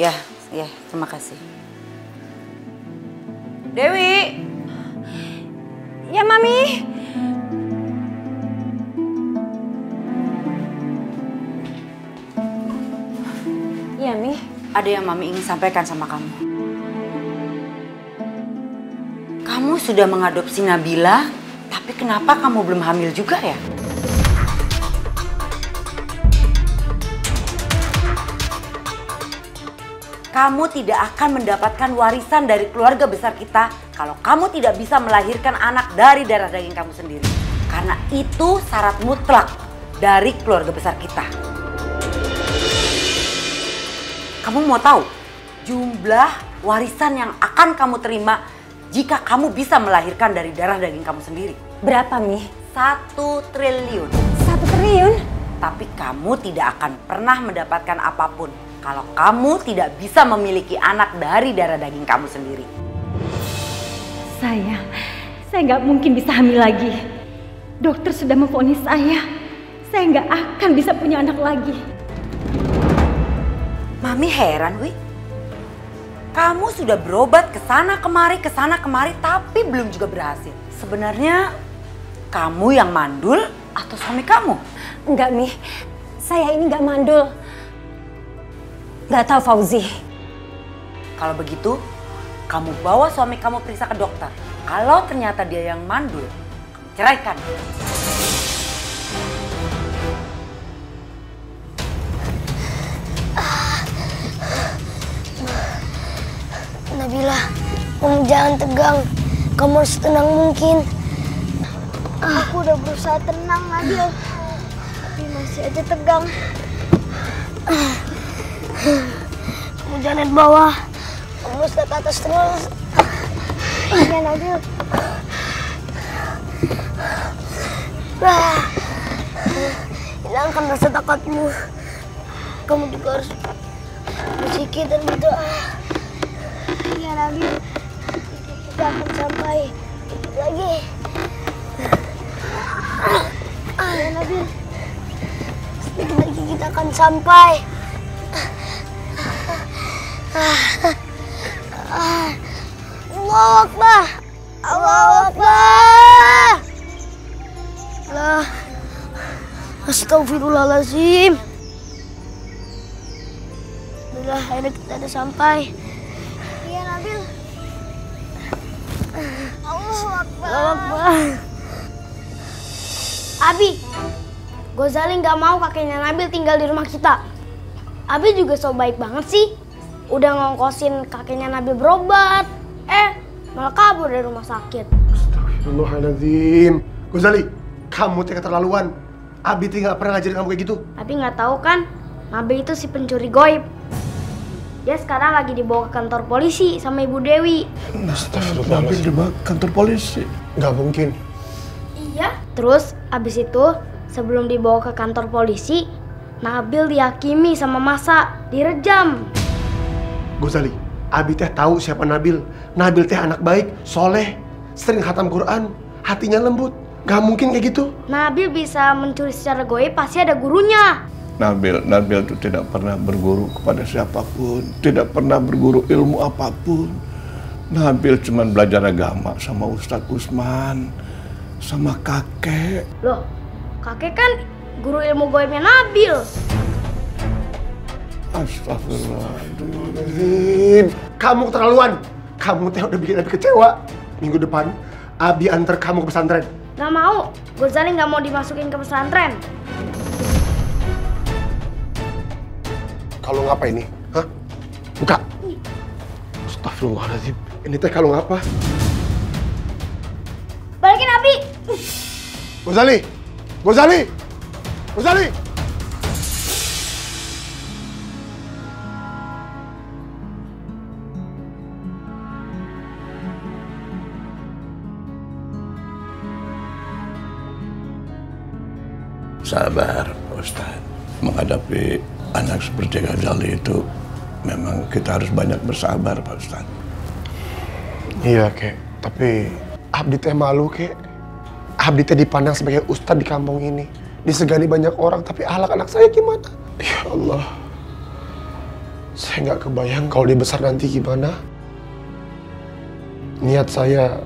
Ya, ya, terima kasih. Dewi. Ya, Mami. Iya, Mi. Ada yang Mami ingin sampaikan sama kamu. Kamu sudah mengadopsi Nabila, tapi kenapa kamu belum hamil juga ya? Kamu tidak akan mendapatkan warisan dari keluarga besar kita kalau kamu tidak bisa melahirkan anak dari darah daging kamu sendiri. Karena itu syarat mutlak dari keluarga besar kita. Kamu mau tahu jumlah warisan yang akan kamu terima jika kamu bisa melahirkan dari darah daging kamu sendiri? Berapa, Mi? 1 triliun. 1 triliun? Tapi kamu tidak akan pernah mendapatkan apapun kalau kamu tidak bisa memiliki anak dari darah daging kamu sendiri. Saya nggak mungkin bisa hamil lagi. Dokter sudah memvonis saya nggak akan bisa punya anak lagi. Mami heran, Wi. Kamu sudah berobat ke sana kemari, tapi belum juga berhasil. Sebenarnya kamu yang mandul atau suami kamu? Enggak, Mi. Saya ini nggak mandul. Nggak tahu, Fauzi. Kalau begitu, kamu bawa suami kamu periksa ke dokter. Kalau ternyata dia yang mandul, kamu ceraikan. Nabila, kamu jangan tegang. Kamu harus tenang mungkin. Aku udah berusaha tenang, Nabil. Tapi masih aja tegang. Kamu jangan lihat bawah. Kamu harus lihat atas terus. Iya, Nabil. Hilangkan rasa takutmu. Kamu juga harus berzikir dan berdoa. Iya, Nabil. Kita akan sampai lagi. Ya, Nabil. Sedikit lagi kita akan sampai. Allahu Akbar. Allahu Akbar. Allah. Astagfirullahaladzim. Alhamdulillah, akhirnya kita udah sampai. Iya, Nabil. Allahu Akbar. Allahu Akbar. Abi, Gozali nggak mau kakeknya Nabil tinggal di rumah kita. Abi juga so baik banget sih. Udah ngongkosin kakeknya Nabil berobat. Malah kabur dari rumah sakit. Astagfirullahaladzim. Gozali, kamu teh keterlaluan. Abi teh nggak pernah ngajarin kamu kayak gitu. Abi nggak tahu kan, Nabil itu si pencuri goib. Dia sekarang lagi dibawa ke kantor polisi sama Ibu Dewi. Nabil dibawa ke kantor polisi? Nggak mungkin. Iya. Terus abis itu sebelum dibawa ke kantor polisi, Nabil dihakimi sama masa, direjam. Gozali, Abi teh tahu siapa Nabil. Nabil teh anak baik, soleh, sering khatam Quran, hatinya lembut. Gak mungkin kayak gitu. Nabil bisa mencuri secara goib, pasti ada gurunya. Nabil itu tidak pernah berguru kepada siapapun, tidak pernah berguru ilmu apapun. Nabil cuma belajar agama sama Ustadz Usman, sama kakek. Loh, kakek kan guru ilmu goibnya Nabil. Astagfirullahaladzim. Kamu keterlaluan. Kamu teh udah bikin Abi kecewa. Minggu depan, Abi antar kamu ke pesantren. Gak mau. Gozali gak mau dimasukin ke pesantren. Kalung apa ini? Hah? Buka. Astagfirullahaladzim. Ini teh kalung apa? Balikin Abi. Gozali! Gozali! Gozali! Sabar, Pak Ustadz. Menghadapi anak seperti Gozali itu memang kita harus banyak bersabar, Pak Ustadz. Iya, Kek. Tapi Abdi teh malu, Kek. Abdi teh dipandang sebagai ustadz di kampung ini. Disegani banyak orang, tapi ahlak anak saya gimana? Ya Allah. Saya nggak kebayang kalau dia besar nanti gimana. Niat saya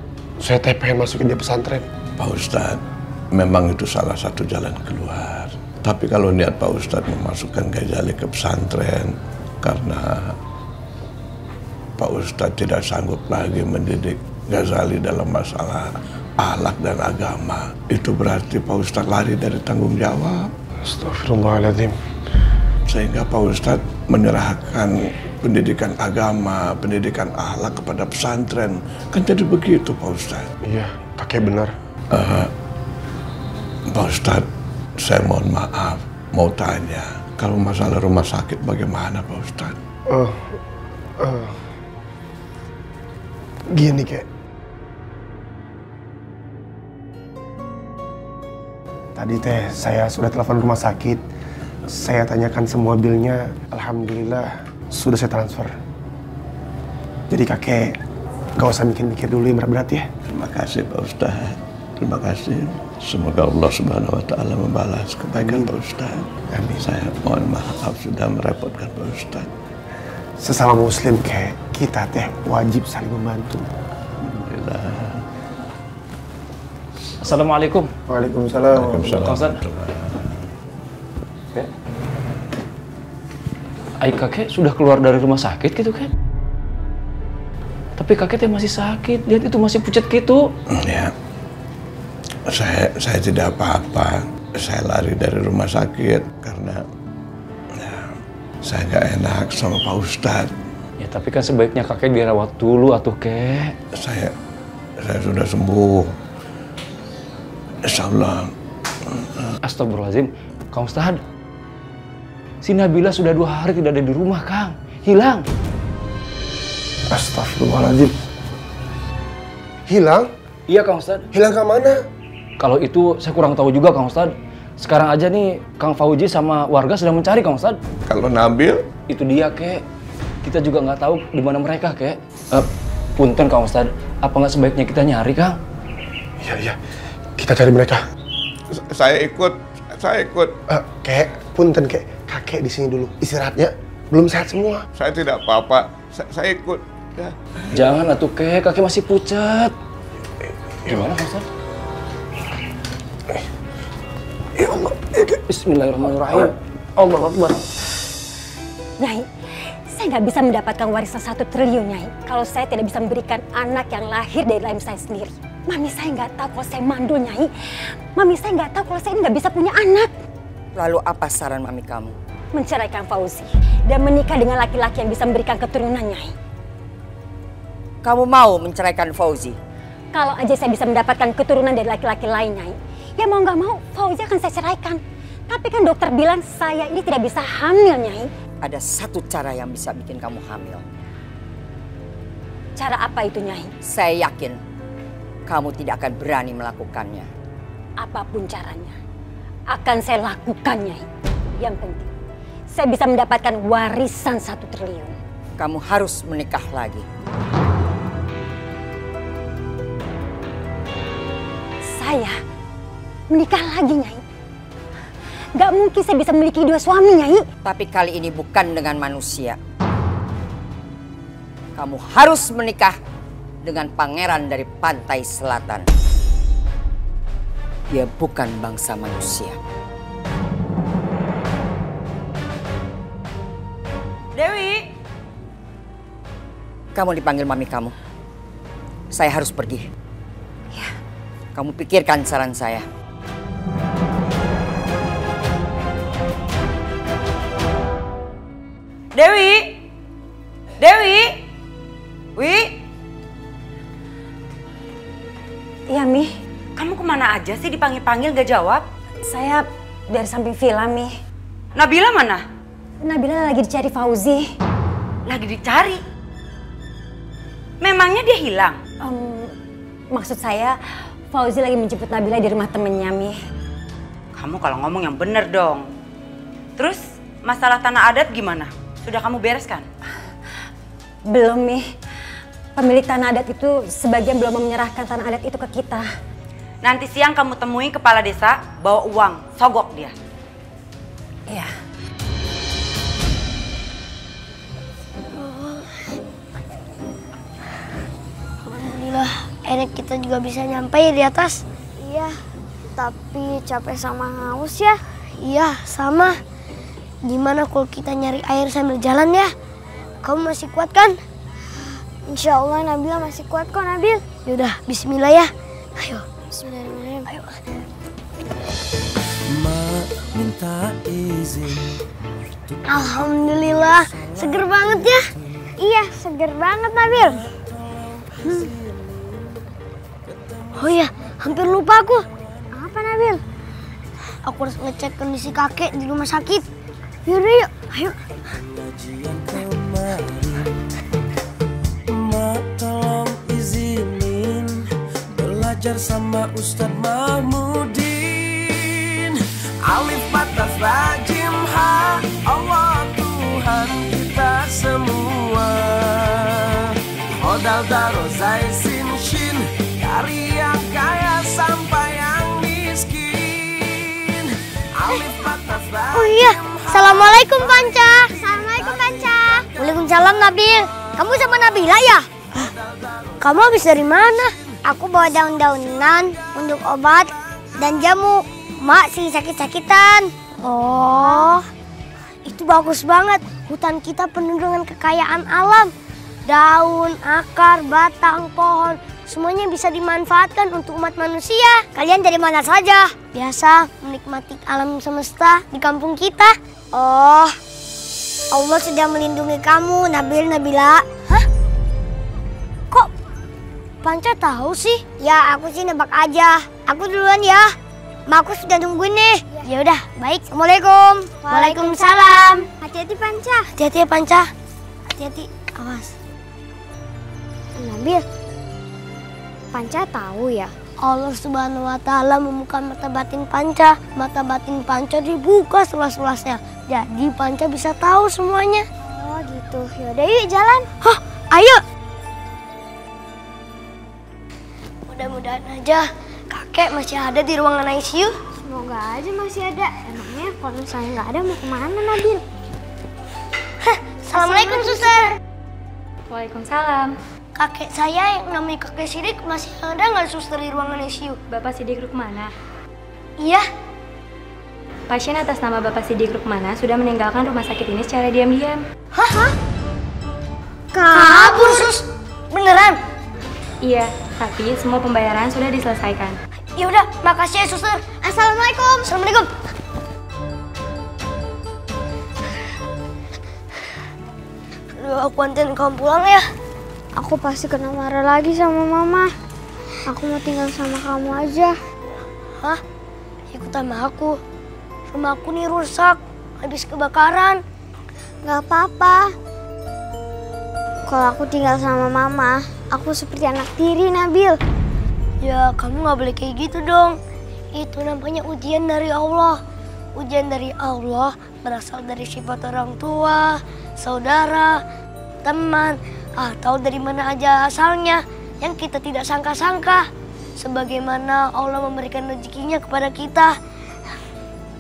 pengen masukin dia pesantren. Pak Ustadz, memang itu salah satu jalan keluar. Tapi kalau niat Pak Ustadz memasukkan Ghazali ke pesantren karena Pak Ustadz tidak sanggup lagi mendidik Ghazali dalam masalah akhlak dan agama, itu berarti Pak Ustadz lari dari tanggung jawab. Astagfirullahaladzim. Sehingga Pak Ustadz menyerahkan pendidikan agama, pendidikan akhlak kepada pesantren. Kan jadi begitu Pak Ustadz. Iya, kakek benar. Pak Ustadz, saya mohon maaf, mau tanya, kalau masalah rumah sakit bagaimana Pak Ustadz? Gini kek. Tadi saya sudah telepon rumah sakit. Saya tanyakan semua bilnya, alhamdulillah sudah saya transfer. Jadi kakek gak usah mikir-mikir dulu yang berat-berat ya. Terima kasih Pak Ustadz. Terima kasih. Semoga Allah Subhanahu wa Ta'ala membalas kebaikan Pak Ustadz. Amin. Saya mohon maaf sudah merepotkan Pak Ustadz. Sesama muslim kek, kita wajib saling membantu. Alhamdulillah. Assalamualaikum. Waalaikumsalam. Kang Ustadz. Kakek sudah keluar dari rumah sakit gitu kan? Tapi kakek masih sakit, lihat itu masih pucat gitu. Ya, saya tidak apa-apa. Saya lari dari rumah sakit karena saya nggak enak sama Pak Ustadz. Ya tapi kan sebaiknya kakek dirawat dulu atuh kek. Saya sudah sembuh. Insyaallah. Astagfirullahaladzim, Kang Ustadz. Si Nabila sudah 2 hari tidak ada di rumah, Kang. Hilang. Astagfirullahaladzim. Hilang? Iya, Kang Ustadz. Hilang ke mana? Kalau itu saya kurang tahu juga, Kang Ustadz. Sekarang aja nih, Kang Fauzi sama warga sedang mencari, Kang Ustadz. Kalau Nabil? Itu dia, kek. Kita juga nggak tahu di mana mereka, kek. Punten, Kang Ustadz. Apa nggak sebaiknya kita nyari, Kang? Iya. Kita cari mereka. Saya ikut. Kek, punten kek. Kakek di sini dulu. Istirahatnya belum sehat semua. Saya tidak apa-apa. Saya ikut. Ya. Jangan atuh, kek. Kakek masih pucat. Gimana, Kang Ustadz? Ya Allah. Bismillahirrahmanirrahim. Allah Akbar. Nyai, saya nggak bisa mendapatkan warisan 1 triliun, Nyai. Kalau saya tidak bisa memberikan anak yang lahir dari rahim saya sendiri. Mami saya nggak tahu kalau saya mandul, Nyai. Mami saya nggak tahu kalau saya nggak bisa punya anak. Lalu apa saran mami kamu? Menceraikan Fauzi dan menikah dengan laki-laki yang bisa memberikan keturunan, Nyai. Kamu mau menceraikan Fauzi? Kalau aja saya bisa mendapatkan keturunan dari laki-laki lain, Nyai, ya mau nggak mau Fauzi akan saya ceraikan. Tapi kan dokter bilang saya ini tidak bisa hamil, Nyai. Ada satu cara yang bisa bikin kamu hamil. Cara apa itu, Nyai? Saya yakin kamu tidak akan berani melakukannya. Apapun caranya, akan saya lakukan, Nyai. Yang penting, saya bisa mendapatkan warisan 1 triliun. Kamu harus menikah lagi. Saya menikah lagi, Nyai. Gak mungkin saya bisa memiliki 2 suami, Nyai. Tapi kali ini bukan dengan manusia. Kamu harus menikah dengan pangeran dari pantai selatan. Dia bukan bangsa manusia. Dewi! Kamu dipanggil mami kamu. Saya harus pergi. Ya. Kamu pikirkan saran saya. Dewi! Dewi! Wi! Iya, Mi. Kamu kemana aja sih dipanggil-panggil gak jawab? Saya dari samping villa, Mi. Nabila mana? Nabila lagi dicari Fauzi. Lagi dicari? Memangnya dia hilang? Maksud saya, Fauzi lagi menjemput Nabila di rumah temennya, Mi. Kamu kalau ngomong yang bener dong. Terus masalah tanah adat gimana? Sudah kamu bereskan? Belum, Mi. Pemilik tanah adat itu sebagian belum menyerahkan tanah adat itu ke kita. Nanti siang kamu temui kepala desa, bawa uang, sogok dia. Iya. Alhamdulillah, enak kita juga bisa nyampe di atas. Iya, tapi capek sama haus ya. Iya, sama. Gimana kalau kita nyari air sambil jalan ya? Kamu masih kuat kan? Insya Allah Nabila masih kuat kok, Nabil. Yaudah, bismillah ya. Ayo, bismillahirrahmanirrahim. Ayo. Minta izin. Alhamdulillah, seger banget ya. Iya, seger banget Nabil. Oh iya, hampir lupa aku. Apa Nabil? Aku harus ngecek kondisi kakek di rumah sakit. Yaudah yuk, ayo. Mak tolong izinin belajar sama Ustadz Mahmudin. Alif batas rajim ha, Allah Tuhan kita semua. Modal daro zai sin shin, dari yang kaya sampai yang miskin. Alif batas rajim. Oh iya, Assalamualaikum Panca. Assalamualaikum Panca. Waalaikumsalam Nabil. Kamu sama Nabila ya? Kamu habis dari mana? Aku bawa daun-daunan untuk obat dan jamu. Mak sih sakit-sakitan. Oh, itu bagus banget. Hutan kita penuh dengan kekayaan alam. Daun, akar, batang, pohon, semuanya bisa dimanfaatkan untuk umat manusia. Kalian dari mana saja? Biasa menikmati alam semesta di kampung kita. Oh, Allah sudah melindungi kamu, Nabil, Nabila. Hah? Kok Panca tahu sih? Ya, aku sih nebak aja. Aku duluan ya. Mak aku sudah nungguin nih. Ya udah, baik. Assalamualaikum. Waalaikumsalam. Hati-hati Panca. Hati-hati ya Panca. Hati-hati. Awas. Nabil, Panca tahu ya? Allah Subhanahu wa Ta'ala membuka mata batin Panca. Mata batin Panca dibuka seluas-luasnya. Jadi Panca bisa tahu semuanya. Oh gitu. Yaudah yuk jalan. Hah, ayo. Mudah-mudahan aja kakek masih ada di ruangan ICU. Semoga aja masih ada. Emangnya kalau misalnya nggak ada mau kemana Nabil? Hah, Assalamualaikum suster. Waalaikumsalam. Kakek saya yang namanya kakek Sidik masih ada nggak suster di ruangan ICU? Bapak Sidik Rukmana. Iya. Pasien atas nama Bapak Sidik Rukmana sudah meninggalkan rumah sakit ini secara diam-diam. Hah? Kabur sus? Beneran? Iya, tapi semua pembayaran sudah diselesaikan. Ya udah, makasih ya suster. Assalamualaikum. Assalamualaikum. Aduh, aku anterin kamu pulang ya. Aku pasti kena marah lagi sama mama. Aku mau tinggal sama kamu aja. Hah? Ikut sama aku. Rumah aku nih rusak, habis kebakaran. Gak apa-apa. Kalau aku tinggal sama mama, aku seperti anak tiri, Nabil. Ya, kamu gak boleh kayak gitu dong. Itu namanya ujian dari Allah. Ujian dari Allah berasal dari sifat orang tua, saudara, teman, atau dari mana aja asalnya yang kita tidak sangka-sangka. Sebagaimana Allah memberikan rezekinya kepada kita.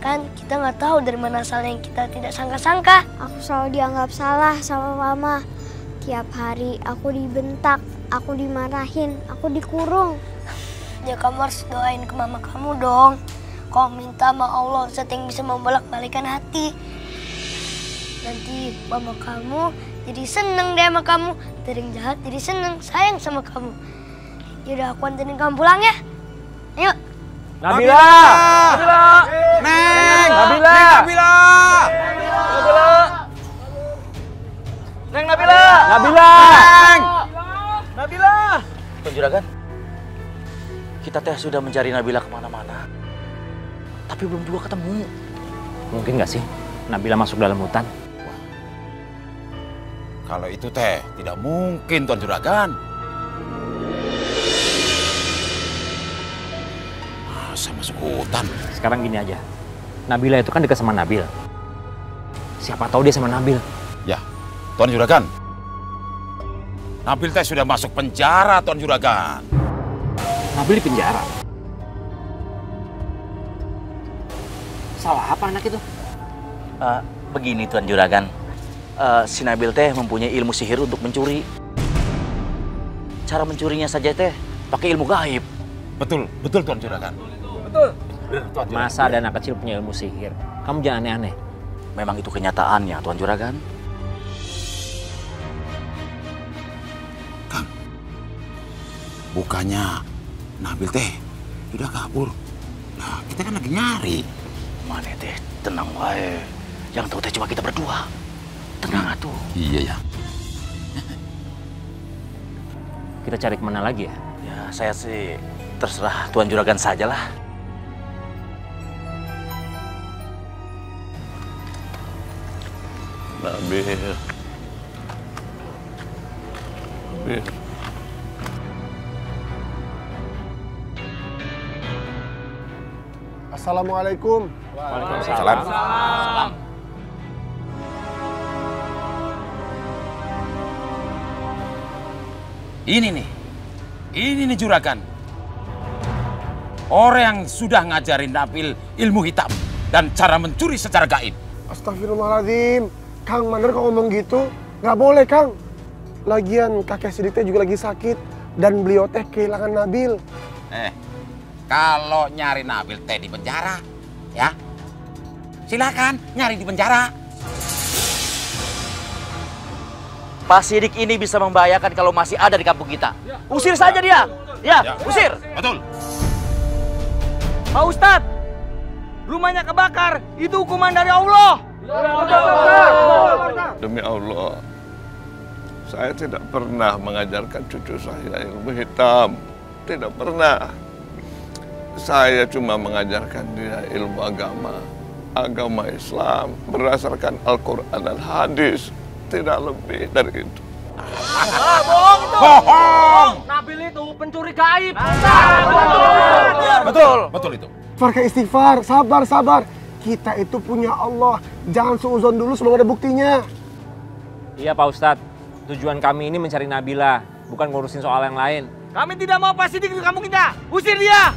Kan kita nggak tahu dari mana asalnya yang kita tidak sangka-sangka. Aku selalu dianggap salah sama mama. Tiap hari aku dibentak, aku dimarahin, aku dikurung. Ya kamu harus doain ke mama kamu dong. Kau minta sama Allah zat yang bisa membolak-balikan hati. Nanti mama kamu jadi seneng deh sama kamu. Dari yang jahat jadi seneng, sayang sama kamu. Yaudah aku anterin kamu pulang ya. Ayo. Nabila! Nabila! Neng! Nabila! Nabila! Nabila! Neng Nabila! Nabila! Neng! Nabila! Tuan Juragan, kita teh sudah mencari Nabila kemana-mana, tapi belum juga ketemu. Mungkin nggak sih Nabila masuk dalam hutan? Kalau itu teh tidak mungkin, Tuan Juragan. Masa masuk hutan? Sekarang gini aja, Nabila itu kan dekat sama Nabil. Siapa tahu dia sama Nabil. Ya, Tuan Juragan. Nabil teh sudah masuk penjara, Tuan Juragan. Nabil di penjara? Salah apa anak itu? Begini Tuan Juragan, si Nabil teh mempunyai ilmu sihir untuk mencuri. cara mencurinya saja teh pakai ilmu gaib. Betul Tuan Juragan. Betul. Tuan Juragan. Masa ada anak kecil punya ilmu sihir? Kamu jangan aneh-aneh. Memang itu kenyataannya, Tuan Juragan. Kang, bukannya Nabil teh sudah kabur. Nah, kita kan lagi nyari. Mana teh, tenang wae. Yang tahu teh cuma kita berdua. Tenang atuh. Iya ya. Kita cari kemana lagi ya? Ya, saya sih terserah Tuan Juragan sajalah. Nabil. Assalamualaikum. Waalaikumsalam. Ini nih Juragan. Orang yang sudah ngajarin Nabil ilmu hitam dan cara mencuri secara gaib. Astagfirullahaladzim. Kang Mandor kalau ngomong gitu, nggak boleh Kang. Lagian kakek Sidik teh juga lagi sakit dan beliau teh kehilangan Nabil. Kalau nyari Nabil teh di penjara, ya silakan nyari di penjara. Pak Sidik ini bisa membahayakan kalau masih ada di kampung kita. Usir saja dia. Ya, usir. Betul. Pak Ustadz, rumahnya kebakar. Itu hukuman dari Allah. Demi Allah, saya tidak pernah mengajarkan cucu saya ilmu hitam. Tidak pernah. Saya cuma mengajarkan dia ilmu agama Islam berdasarkan Al-Quran dan hadis. Tidak lebih dari itu. Bohong itu. Bohong. Nabil itu pencuri gaib. Betul itu. Istighfar, sabar. Kita itu punya Allah. Jangan suuzon dulu sebelum ada buktinya. Iya Pak Ustadz, tujuan kami ini mencari Nabila, bukan ngurusin soal yang lain. Kami tidak mau Pak Sidik di kampung kita. Usir dia.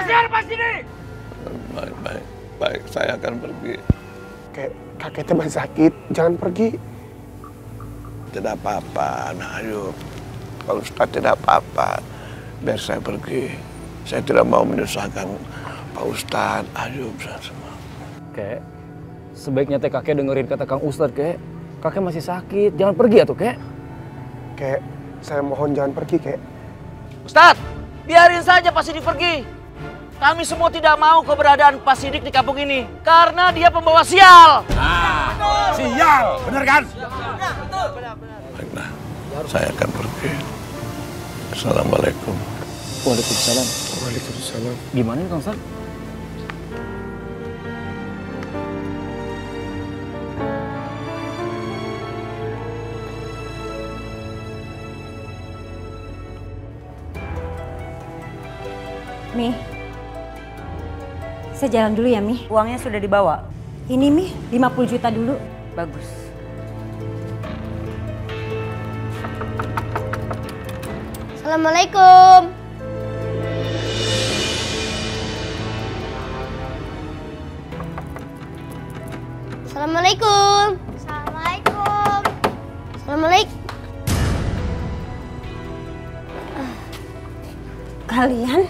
Usir Pak Sidik. Baik, saya akan pergi. Kakek teh masih sakit, jangan pergi. Tidak apa-apa, nah ayo. Pak Ustadz tidak apa-apa. Biar saya pergi. Saya tidak mau menyusahkan Pak Ustadz. Ayo, semua. Kek, sebaiknya teh kakek dengerin kata Kang Ustadz, kek. Kakek masih sakit, jangan pergi atuh, kek. Kek, saya mohon jangan pergi, kek. Ustadz, biarin saja Pak Sidik pergi. Kami semua tidak mau keberadaan Pak Sidik di kampung ini. Karena dia pembawa sial. Sial, bener kan? Baiklah, saya akan pergi. Assalamualaikum. Waalaikumsalam. Waalaikumsalam. Gimana nih Kang Ustadz? Mi, saya jalan dulu ya, Mi. Uangnya sudah dibawa? Ini, Mi, 50 juta dulu. Bagus. Assalamualaikum. Assalamualaikum. Assalamualaikum. Kalian?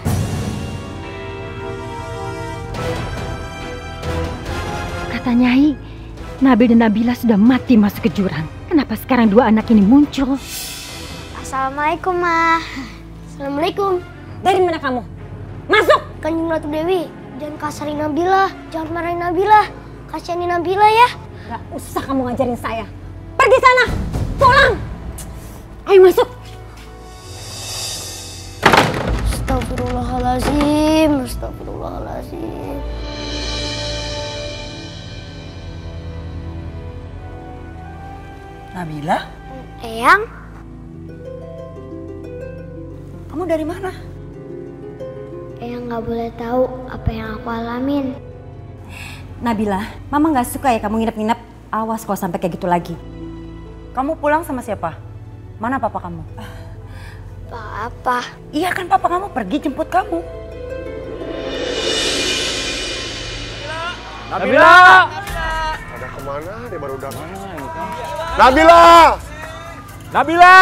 Kata Nyai, Nabil dan Nabila sudah mati masuk ke jurang. Kenapa sekarang dua anak ini muncul? Assalamualaikum, Ma. Assalamualaikum. Dari mana kamu? Masuk! Kanjeng Ratu Dewi, jangan kasarin Nabila. Jangan marahin Nabila. Kasihanin Nabila ya. Gak usah kamu ngajarin saya. Pergi sana! Pulang! Ayo masuk! Astagfirullahaladzim. Astagfirullahaladzim. Nabila? Eyang? Kamu dari mana? Eyang nggak boleh tahu apa yang aku alamin. Nabila, Mama nggak suka ya kamu nginep-nginep. Awas kalau sampai kayak gitu lagi. Kamu pulang sama siapa? Mana papa kamu? Papa. Iya kan papa kamu pergi jemput kamu. Nabila! Kemana dia baru datang? Nabila! Nabila!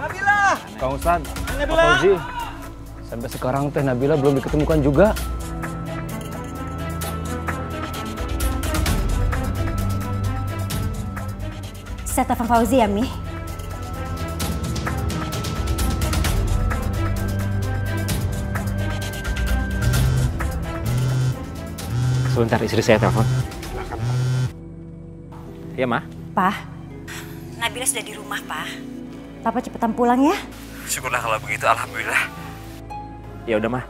Nabila! Kang Ustad, Pak Fauzi, sampai sekarang teh Nabila belum diketemukan juga. Saya telepon Fauzi ya, Mi. Sebentar, istri saya telepon. Iya, Ma? Pak, Nabila sudah di rumah, Pak. Papa cepetan pulang ya. Syukurlah kalau begitu, alhamdulillah. Ya udah, Ma.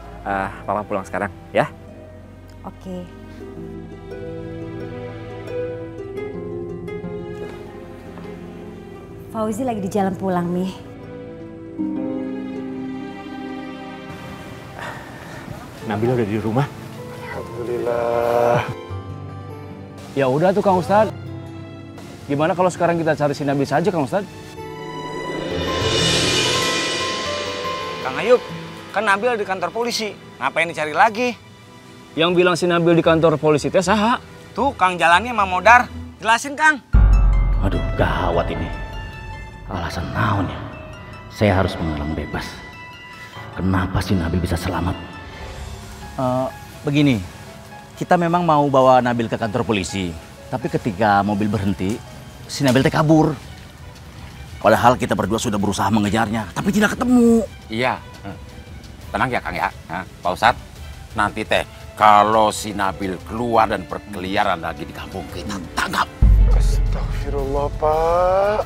Papa pulang sekarang, ya? Oke. Fauzi lagi di jalan pulang, Mi. Nabila udah di rumah. Alhamdulillah. Ya udah tuh Kang Ustad. Gimana kalau sekarang kita cari si Nabil saja, Kang Ustad? Kang Ayub, kan Nabil di kantor polisi. Ngapain dicari lagi? Yang bilang si Nabil di kantor polisi teh saha? Tuh, Kang jalannya sama Modar. Jelasin, Kang. Aduh, gawat ini. Alasan naon ya? Saya harus mengalang bebas. Kenapa si Nabil bisa selamat? Begini, kita memang mau bawa Nabil ke kantor polisi. Tapi ketika mobil berhenti, si Nabil teh kabur. Padahal kita berdua sudah berusaha mengejarnya, tapi tidak ketemu. Iya. Tenang ya, Kang ya. Pak Ustadz, nanti teh kalau si Nabil keluar dan berkeliaran lagi di kampung, kita tangkap. Astagfirullah, Pak.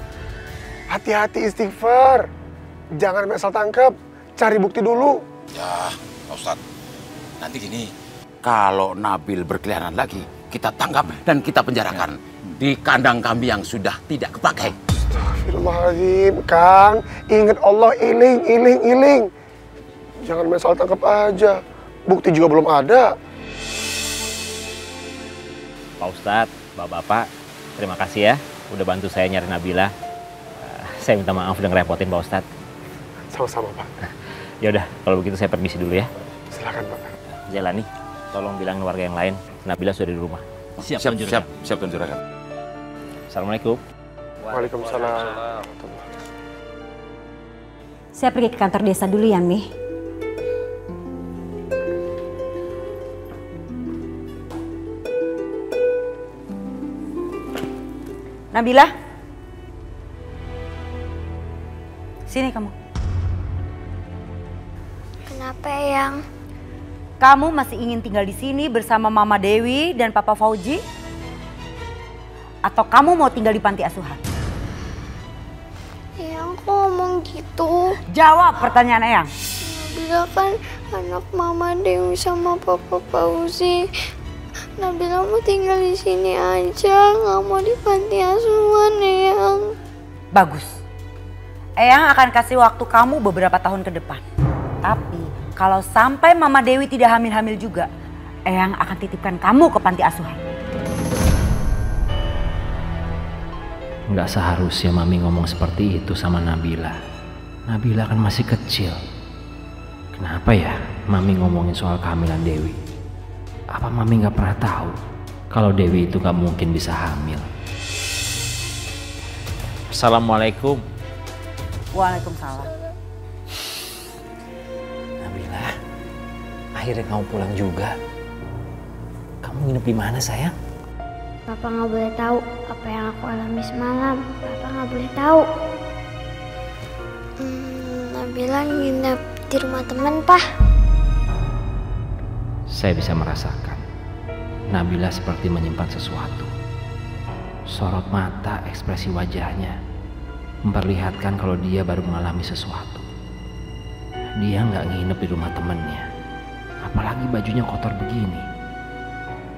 Hati-hati istighfar. Jangan asal tangkap. Cari bukti dulu. Ya, Pak Ustadz. Nanti gini, kalau Nabil berkeliaran lagi, kita tangkap dan kita penjarakan di kandang kambing yang sudah tidak kepakai. Astagfirullahaladzim, Kang. Ingat Allah, iling. Jangan main soal tangkap aja. Bukti juga belum ada. Pak Ustadz, Bapak-bapak, terima kasih ya udah bantu saya nyari Nabila. Saya minta maaf udah ngerepotin Pak Ustadz. Sama-sama, Pak. Ya udah, kalau begitu saya permisi dulu ya. Silakan, Pak. Jalani, tolong bilang warga yang lain, Nabila sudah di rumah. Siap, Tuan Juragan. Assalamualaikum. Waalaikumsalam. Saya pergi ke kantor desa dulu ya, Mi. Nabila, sini kamu. Kenapa, Eyang? Kamu masih ingin tinggal di sini bersama Mama Dewi dan Papa Fauzi? Atau kamu mau tinggal di panti asuhan? Eyang kok ngomong gitu? Jawab pertanyaan Eyang. Nabila kan anak Mama Dewi sama Papa Fauzi. Nabila mau tinggal di sini aja, nggak mau di panti asuhan, Eyang. Bagus. Eyang akan kasih waktu kamu beberapa tahun ke depan. Tapi kalau sampai Mama Dewi tidak hamil-hamil juga, Eyang akan titipkan kamu ke panti asuhan. Nggak seharusnya Mami ngomong seperti itu sama Nabila. Nabila kan masih kecil. Kenapa ya Mami ngomongin soal kehamilan Dewi? Apa Mami nggak pernah tahu kalau Dewi itu nggak mungkin bisa hamil? Assalamualaikum. Waalaikumsalam. Nabila, akhirnya kamu pulang juga. Kamu nginep di mana, sayang? Papa nggak boleh tahu apa yang aku alami semalam. Papa nggak boleh tahu. Nabila nginep di rumah teman, Pak. Saya bisa merasakan Nabila seperti menyimpan sesuatu. Sorot mata, ekspresi wajahnya memperlihatkan kalau dia baru mengalami sesuatu. Dia nggak nginep di rumah temennya, apalagi bajunya kotor begini.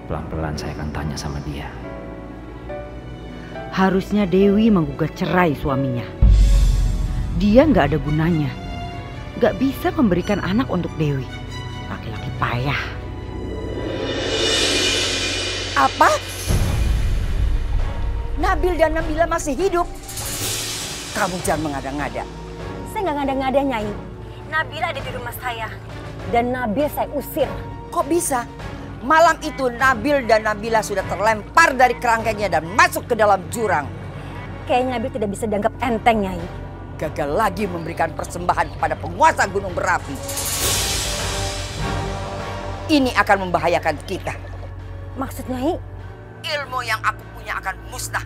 Pelan-pelan saya akan tanya sama dia. Harusnya Dewi menggugat cerai suaminya. Dia nggak ada gunanya. Nggak bisa memberikan anak untuk Dewi. Laki-laki payah. Apa? Nabil dan Nabila masih hidup? Kamu jangan mengada-ngada. Saya nggak ngada-ngada, Nyai. Nabila ada di rumah saya. Dan Nabil saya usir. Kok bisa? Malam itu Nabil dan Nabila sudah terlempar dari kerangkanya dan masuk ke dalam jurang. Kayaknya Nabil tidak bisa dianggap enteng, Nyai. Gagal lagi memberikan persembahan kepada penguasa gunung berapi. Ini akan membahayakan kita. Maksud Nyai? Ilmu yang aku punya akan musnah.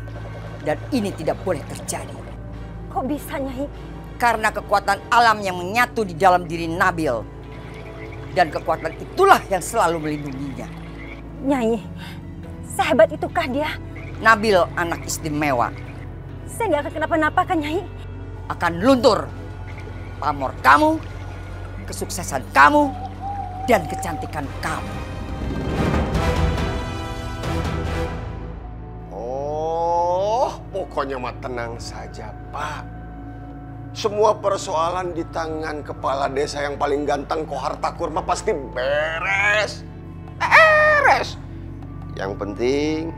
Dan ini tidak boleh terjadi. Kok bisa, Nyai? Karena kekuatan alam yang menyatu di dalam diri Nabil. Dan kekuatan itulah yang selalu melindunginya. Nyai, sehebat itukah dia? Nabil anak istimewa. Saya nggak akan kenapa-napa kan, Nyai? Akan luntur pamor kamu, kesuksesan kamu, dan kecantikan kamu. Oh, pokoknya mah tenang saja, Pak. Semua persoalan di tangan kepala desa yang paling ganteng Kohar Takur mah pasti beres. Beres. Yang penting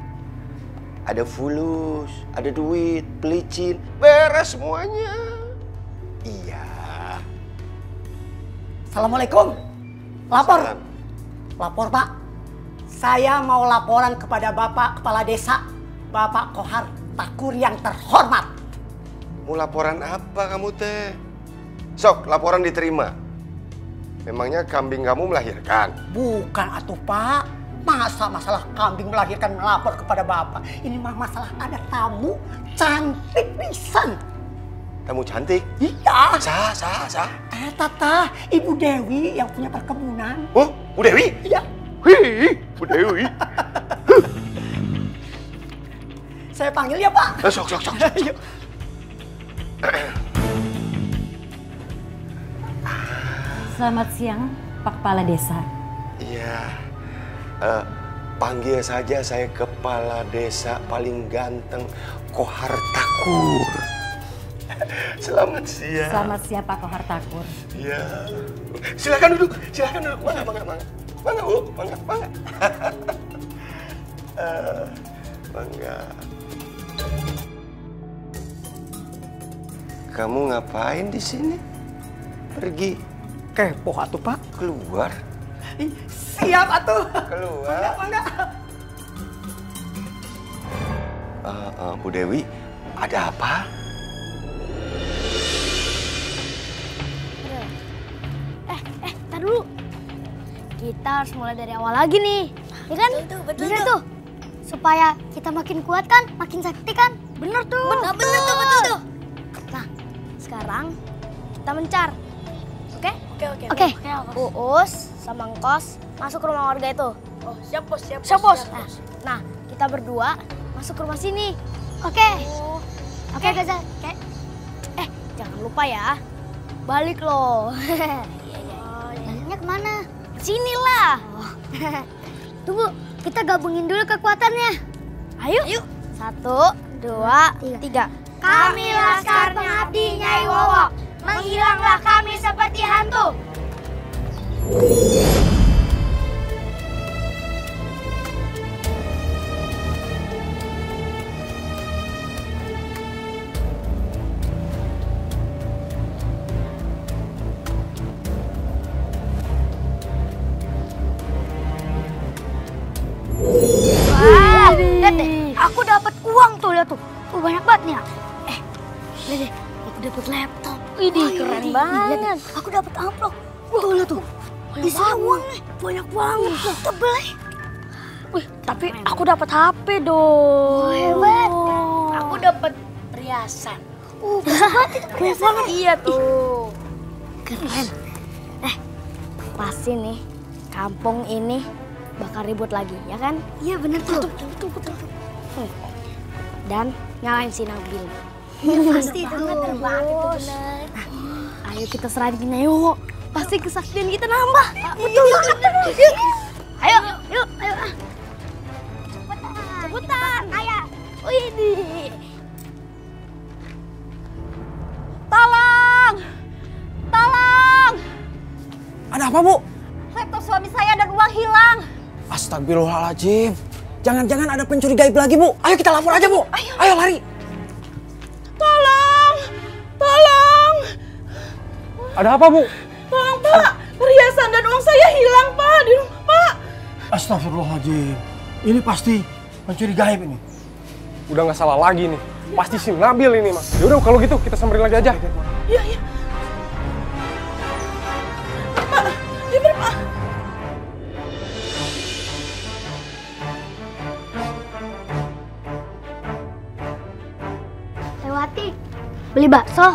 ada fulus, ada duit, pelicin, beres semuanya. Iya. Assalamualaikum. Lapor. Lapor, Pak. Saya mau laporan kepada Bapak Kepala Desa, Bapak Kohar Takur yang terhormat. Mau laporan apa kamu teh? Sok, laporan diterima. Memangnya kambing kamu melahirkan? Bukan atuh, Pak. Masa masalah kambing melahirkan melapor kepada Bapak? Ini mah masalah ada tamu cantik pisan. Tamu cantik? Iya. Sah. Tata, Ibu Dewi yang punya perkebunan. Oh, Bu Dewi? Iya. Wih, Bu Dewi. Saya panggil ya, Pak. Sok. Selamat siang, Pak Kepala Desa. Iya, panggil saja saya Kepala Desa paling ganteng Kohar Takur. Selamat siang. Selamat siang, Pak Kohar Takur. Iya. Silakan duduk. Mangga. Mangga, Bu. Mangga. Mangga. Kamu ngapain di sini? Pergi. Kepo atuh, Pak. Keluar. Siap atuh. Keluar. Mangga. Bu Dewi, ada apa? Tar dulu. Kita harus mulai dari awal lagi nih. Ya kan? Betul tuh. Supaya kita makin kuat kan, makin sakti kan? Bener tuh. Betul tuh. Nah, sekarang kita mencar. Oke. Uus sama Ngkos masuk ke rumah warga itu. Oh, siap, Bos. Nah, kita berdua masuk ke rumah sini. Oke, Gaza. Jangan lupa ya. Balik loh. Baliknya kemana? Sini lah. Tunggu, kita gabungin dulu kekuatannya. Ayo. 1, 2, 3. Kami Laskar Pengabdi Nyai Wowo. Menghilanglah kami seperti hantu. Wah, lihat deh, aku dapat uang tuh, lihat tuh. Tuh banyak banget nih. Lihat deh, aku dapat laptop. Ini keren banget. Lihat, aku dapat amplop. Tuh, lihat tuh. Isinya uang nih, banyak banget. Tebel. Wih, tapi aku dapat HP dong. Hebat. Aku dapat perhiasan. Banget itu perhiasan. Iya tuh. Keren. Pasti nih, kampung ini bakal ribut lagi, ya kan? Iya bener tuh. Betul. Dan nyalain si Nabil. Pasti itu bener. Ayo kita serahin ke Nyai Wowo. Pasti kesaktian kita nambah. Betul. Ayo. Cepetan. Ayo. Wih. Tolong! Ada apa, Bu? Laptop suami saya dan uang hilang. Astagfirullahaladzim. Jangan-jangan ada pencuri gaib lagi, Bu. Ayo kita lapor aja, Bu. Ayo lari. Tolong! Ada apa, Bu? Tolong, Pak. Perhiasan dan uang saya hilang, Pak. Di rumah, Pak. Astagfirullahaladzim. Ini pasti pencuri gaib ini. Udah nggak salah lagi nih. Pasti si Nabil ini, Mas. Yaudah kalau gitu kita samperin lagi aja. Iya, iya. Pak, dia berapa? Lewati, beli bakso.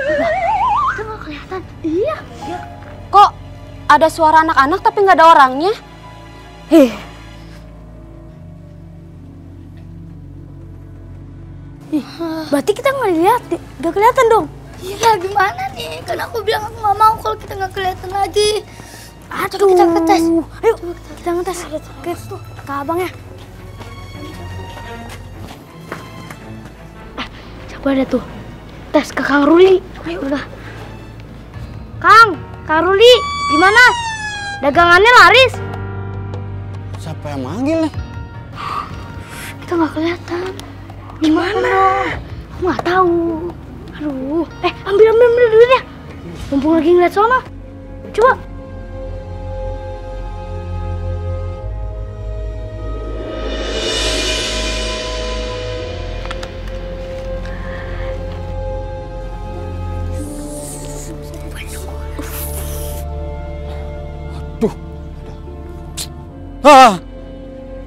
Kita nggak kelihatan. Iya. Kok ada suara anak-anak tapi nggak ada orangnya? Berarti kita nggak dilihat, nggak kelihatan dong. Iya, gimana nih? Kan aku bilang aku nggak mau kalau kita nggak kelihatan lagi. Aduh, kita ngetes. Ayo, kita ngetes. Ke abang ya. Coba deh tuh, tes ke Kang Ruli. Ayo udah. Kang Ruli, gimana? Dagangannya laris? Siapa yang manggil nih? Kita nggak kelihatan. Gimana? Aku nggak tahu. Aduh, ambil duitnya. Mumpung lagi ngeliat sono. Coba.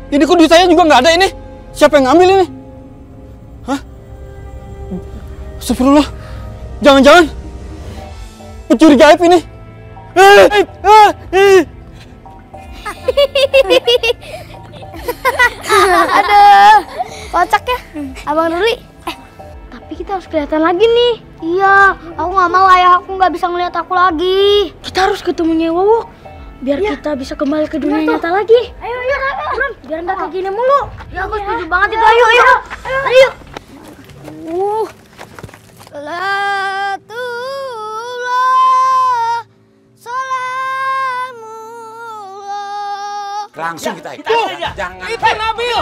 Ini kok duit saya juga nggak ada ini? Siapa yang ngambil ini? Hah? Astagfirullah. Jangan-jangan pencuri gaib ini. Aduh, kocak ya, Abang Ruli. Tapi kita harus kelihatan lagi nih. Iya, aku nggak mau ayah aku nggak bisa ngeliat aku lagi. Kita harus ketemu Nyewok. Biar kita bisa kembali ke dunia nyata lagi. Ayo, biar nggak kayak gini mulu. Ya, aku setuju banget itu. Ayo. Langsung kita ikut. Jangan. Itu Nabil.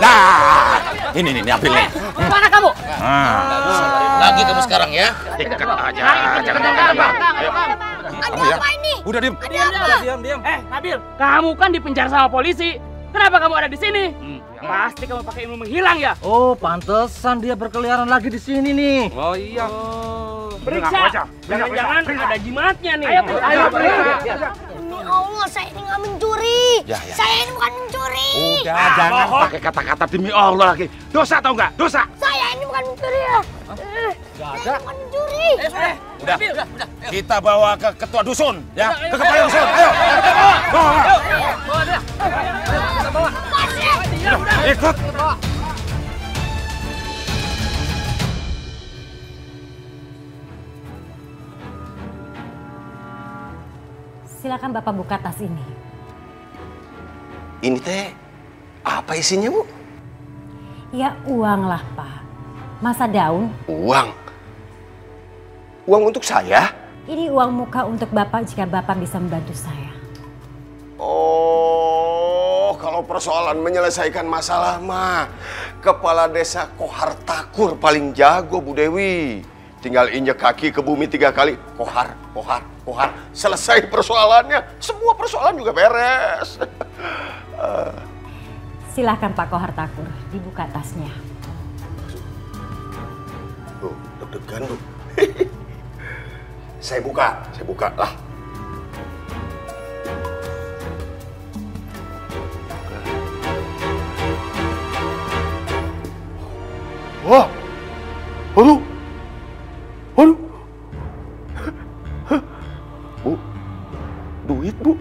Nah, ini Nabil nih. Mana kamu? Lagi kamu sekarang ya. Dekat aja. Jangan. Ada apa ini? Udah diem. Diam. Nabil, kamu kan di penjara sama polisi. Kenapa kamu ada di sini? Pasti kamu pakai ilmu menghilang ya? Oh, pantesan dia berkeliaran lagi di sini nih. Oh iya. Periksa. Jangan-jangan ada jimatnya nih. Ayo periksa. Demi Allah, saya ini nggak mencuri. Saya ini bukan mencuri. Udah, jangan pakai kata-kata demi Allah lagi. Dosa tau nggak? Dosa. Saya ini bukan mencuri ya. Saya bukan mencuri. Udah. Kita bawa ke ketua dusun, ya. Ke kepala dusun. Ayo. Bawa dia. Kita bawa. Ikut. Silakan Bapak buka tas ini. Ini teh apa isinya, Bu? Ya uang lah, Pak. Masa daun? Uang? Uang untuk saya? Ini uang muka untuk Bapak jika Bapak bisa membantu saya. Oh, kalau persoalan menyelesaikan masalah mah Kepala Desa Kohar Takur paling jago, Bu Dewi. Tinggal injek kaki ke bumi 3 kali. Kohar. Selesai persoalannya. Semua persoalan juga beres. Silakan Pak Kohar Takur, dibuka tasnya. Tuh, deg-degan, Bu. Saya buka lah. Wah, aduh. Bu, duit Bu,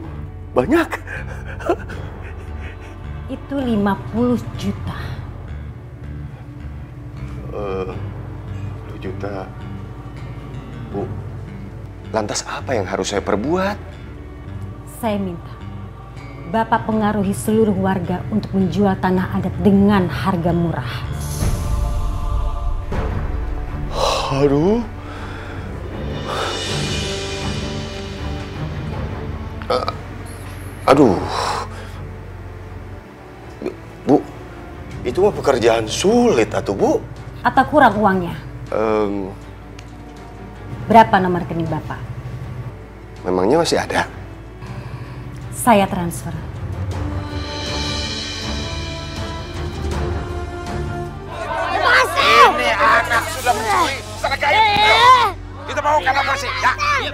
banyak. Itu 50 juta. 10 juta. Bu, lantas apa yang harus saya perbuat? Saya minta Bapak pengaruhi seluruh warga untuk menjual tanah adat dengan harga murah. Aduh. Aduh. Bu, itu mah pekerjaan sulit atuh, Bu. Atau kurang uangnya? Berapa nomor rekening Bapak? Memangnya masih ada? Saya transfer. Ini anak sudah mencuri. Sana gaib. Kita bawa ke kantor polisi. Ya. Ayo.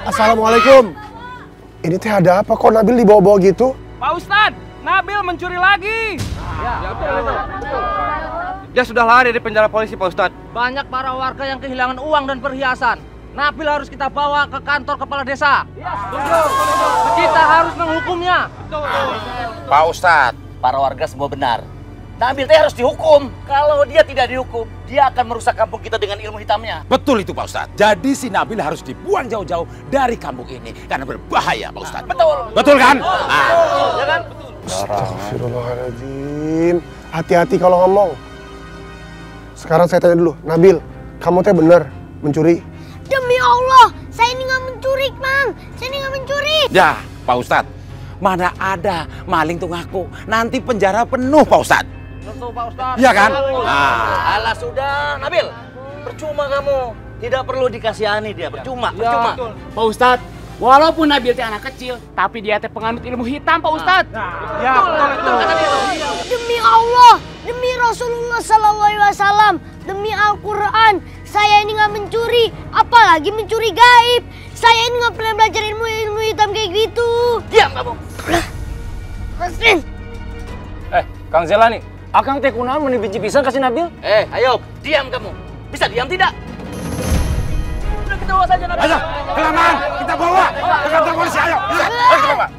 Assalamualaikum. Ini teh ada apa kok Nabil dibawa-bawa gitu? Pak Ustadz, Nabil mencuri lagi. Ya, betul. Dia sudah lari dari penjara polisi, Pak Ustadz. Banyak para warga yang kehilangan uang dan perhiasan. Nabil harus kita bawa ke kantor kepala desa. Kita harus menghukumnya. Pak Ustadz, para warga semua benar. Nabil teh harus dihukum. Kalau dia tidak dihukum, dia akan merusak kampung kita dengan ilmu hitamnya. betul itu Pak Ustadz. Jadi si Nabil harus dibuang jauh-jauh dari kampung ini karena berbahaya Pak Ustadz. Betul. Betul kan? Ya kan? Astagfirullahaladzim. Hati-hati kalau ngomong. Sekarang saya tanya dulu, Nabil, kamu teh benar mencuri? Demi Allah, saya ini nggak mencuri, Mang. Saya ini nggak mencuri. Ya, Pak Ustadz. Mana ada maling tuh ngaku. Nanti penjara penuh Pak Ustadz. Betul Pak Ustadz. Iya kan? Alah sudah, Nabil. Percuma kamu. Tidak perlu dikasihani dia. Percuma, percuma. Pak Ustadz, walaupun Nabil teh anak kecil, tapi dia teh penganut ilmu hitam, Pak Ustadz. Ya, betul. Demi Allah, demi Rasulullah SAW, demi Al-Quran, saya ini nggak mencuri, apalagi mencuri gaib. Saya ini nggak pernah belajar ilmu hitam kayak gitu. Diam kamu. Rasin. Kang Zelani, akang teh kunaon mun biji pisang kasih Nabil? Ayo, diam kamu. Bisa diam tidak? Udah kita bawa saja Nabil. Ayo, kelamaan. Kita bawa ke kantor polisi. Ayo.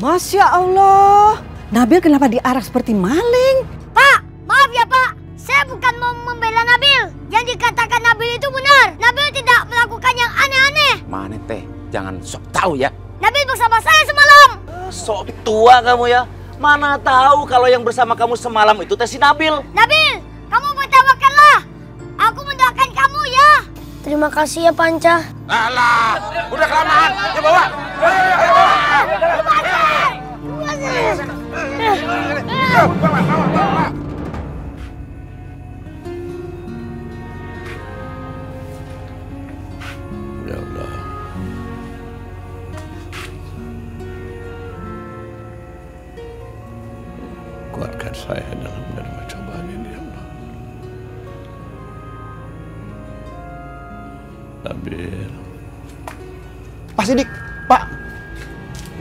Masya Allah, Nabil kenapa diarak seperti maling? Pak, maaf ya Pak. Saya bukan mau membela Nabil. Yang dikatakan Nabil itu benar. Nabil tidak melakukan yang aneh-aneh. Mana teh? Jangan sok tahu ya. Nabil bersama saya semalam. Sok tua kamu ya. Mana tahu kalau yang bersama kamu semalam itu teh si Nabil. Nabil, kamu bertawakallah. Aku mendoakan kamu ya. Terima kasih ya Panca. Alah, udah kelamaan. Ya bawa. Ya Allah. Kuatkan saya dalam menerima cobaan ini, ya Allah. Nabil. Pak Sidik, Pak.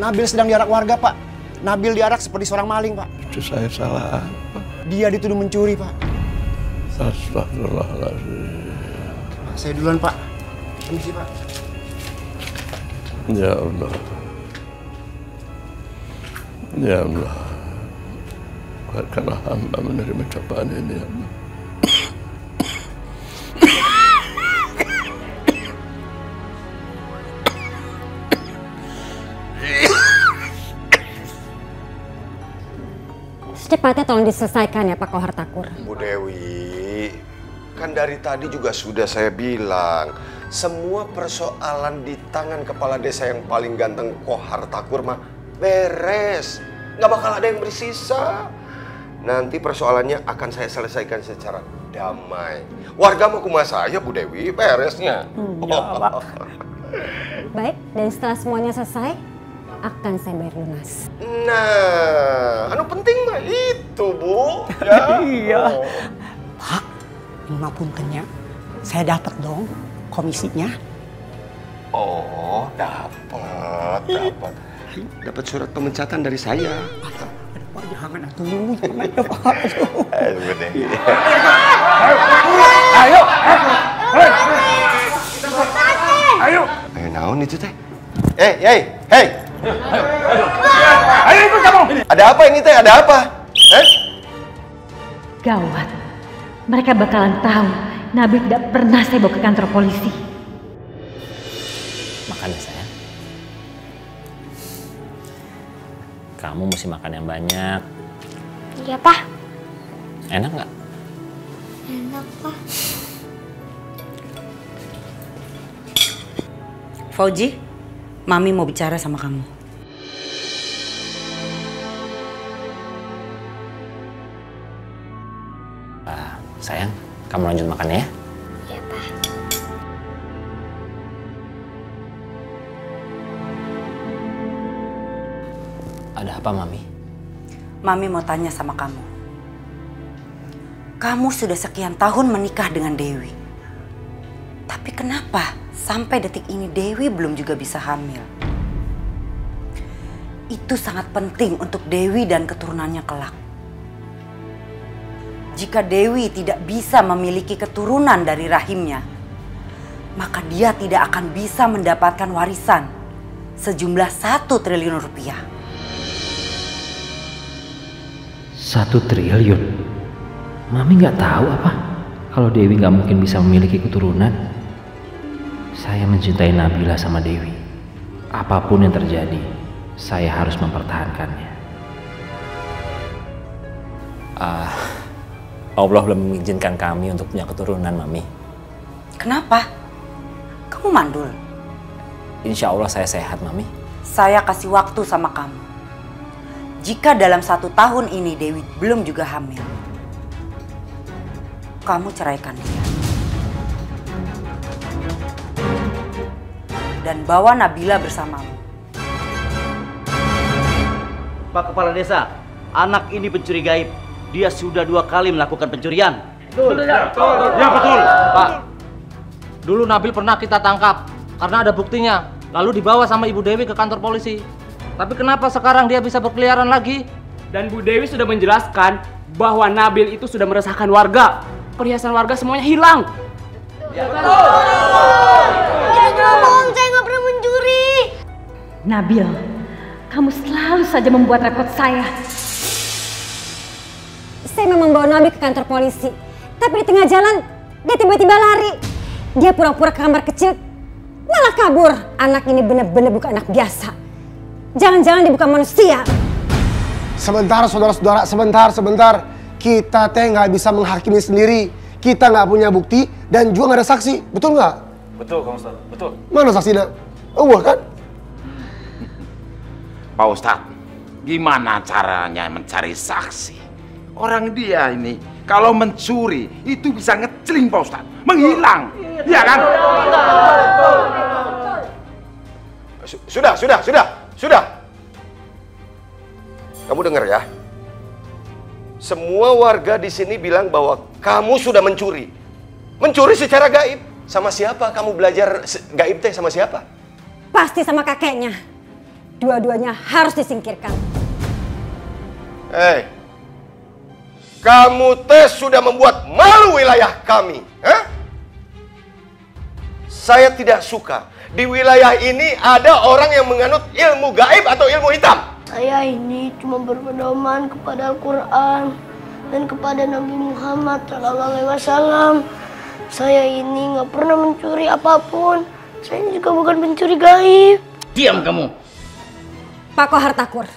Nabil sedang diarak warga, Pak. Nabil diarak seperti seorang maling, Pak. Itu saya salah apa? Dia dituduh mencuri, Pak. Astagfirullahaladzim. Saya duluan, Pak. Permisi, Pak. Ya Allah. Ya Allah. Kuatkanlah hamba menerima cobaan ini, ya Allah. Secepatnya tolong diselesaikan ya Pak Kohar Takur. Bu Dewi, kan dari tadi juga sudah saya bilang, semua persoalan di tangan kepala desa yang paling ganteng Kohar Takur mah beres. Nggak bakal ada yang bersisa. Nanti persoalannya akan saya selesaikan secara damai. Warga mau kumaha saya Bu Dewi, beresnya. Ya, Pak. Baik, dan setelah semuanya selesai, akan saya bayar lunas. Nah, anu penting mah itu, Bu. Ya. Iya. Pak, puntennya, saya dapat dong komisinya. Oh, dapat. Dapat surat pemecatan dari saya. Pak, jangan atuh, jangan ya Pak. Ayo. Ayo. Ayo naon itu teh? Hei. Ayo ikut kamu. Ada apa ini teh? Ada apa? Gawat. Mereka bakalan tahu Nabil tidak pernah saya bawa ke kantor polisi. Makan ya sayang. Kamu mesti makan yang banyak. Iya, Pak. Enak nggak? Enak, Pak. Fauji, Mami mau bicara sama kamu. Sayang, kamu lanjut makan ya. Iya, Pak. Apa, Mami? Mami mau tanya sama kamu. Kamu sudah sekian tahun menikah dengan Dewi. Tapi kenapa sampai detik ini Dewi belum juga bisa hamil? Itu sangat penting untuk Dewi dan keturunannya kelak. Jika Dewi tidak bisa memiliki keturunan dari rahimnya, maka dia tidak akan bisa mendapatkan warisan sejumlah 1 triliun rupiah. 1 triliun? Mami nggak tahu apa? Kalau Dewi nggak mungkin bisa memiliki keturunan. Saya mencintai Nabila sama Dewi. Apapun yang terjadi, saya harus mempertahankannya. Allah belum mengizinkan kami untuk punya keturunan, Mami. Kenapa? Kamu mandul? Insya Allah saya sehat, Mami. Saya kasih waktu sama kamu. Jika dalam 1 tahun ini Dewi belum juga hamil, kamu ceraikan dia. Dan bawa Nabila bersamamu. Pak Kepala Desa, anak ini pencuri gaib. Dia sudah 2 kali melakukan pencurian. Betul. Ya betul. Pak, dulu Nabil pernah kita tangkap karena ada buktinya. Lalu dibawa sama Ibu Dewi ke kantor polisi. Tapi kenapa sekarang dia bisa berkeliaran lagi? Dan Bu Dewi sudah menjelaskan bahwa Nabil itu sudah meresahkan warga. Perhiasan warga semuanya hilang. Ya betul. Itu bohong, saya nggak pernah mencuri. Nabil, kamu selalu saja membuat repot saya. Saya memang bawa Nabil ke kantor polisi, tapi di tengah jalan dia tiba-tiba lari. Dia pura-pura ke kamar kecil, malah kabur. Anak ini benar-benar bukan anak biasa. Jangan-jangan dia bukan manusia. Sebentar saudara-saudara, sebentar. Kita teh nggak bisa menghakimi sendiri. Kita nggak punya bukti dan juga nggak ada saksi, betul nggak? Betul, Kang Ustaz. Betul. Mana saksinya? Allah kan? Pak Ustadz, gimana caranya mencari saksi? Orang dia ini kalau mencuri itu bisa ngeceling, Pak Ustadz, menghilang, iya kan? Sudah. Kamu dengar ya? Semua warga di sini bilang bahwa kamu sudah mencuri. Mencuri secara gaib. Sama siapa kamu belajar gaib teh, sama siapa? Pasti sama kakeknya. Dua-duanya harus disingkirkan. Kamu teh sudah membuat malu wilayah kami. Saya tidak suka di wilayah ini ada orang yang menganut ilmu gaib atau ilmu hitam. Saya ini cuma berpedoman kepada Al-Quran dan kepada Nabi Muhammad SAW. Saya ini nggak pernah mencuri apapun. Saya juga bukan pencuri gaib. Diam kamu. Pak Kohar Takur,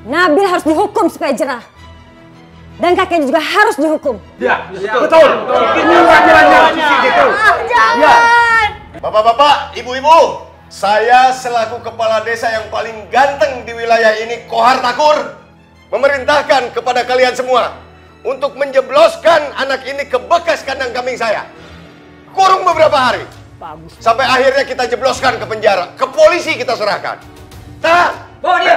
Nabil harus dihukum supaya jerah. Dan kakeknya juga harus dihukum. Ya, betul. Ini wajarannya gitu. Jangan. Bapak-bapak, ibu-ibu, saya selaku kepala desa yang paling ganteng di wilayah ini, Kohar Takur, memerintahkan kepada kalian semua untuk menjebloskan anak ini ke bekas kandang kambing saya. Kurung beberapa hari. Bagus. Sampai akhirnya kita jebloskan ke penjara. Ke polisi kita serahkan. Tahan! Bawa dia!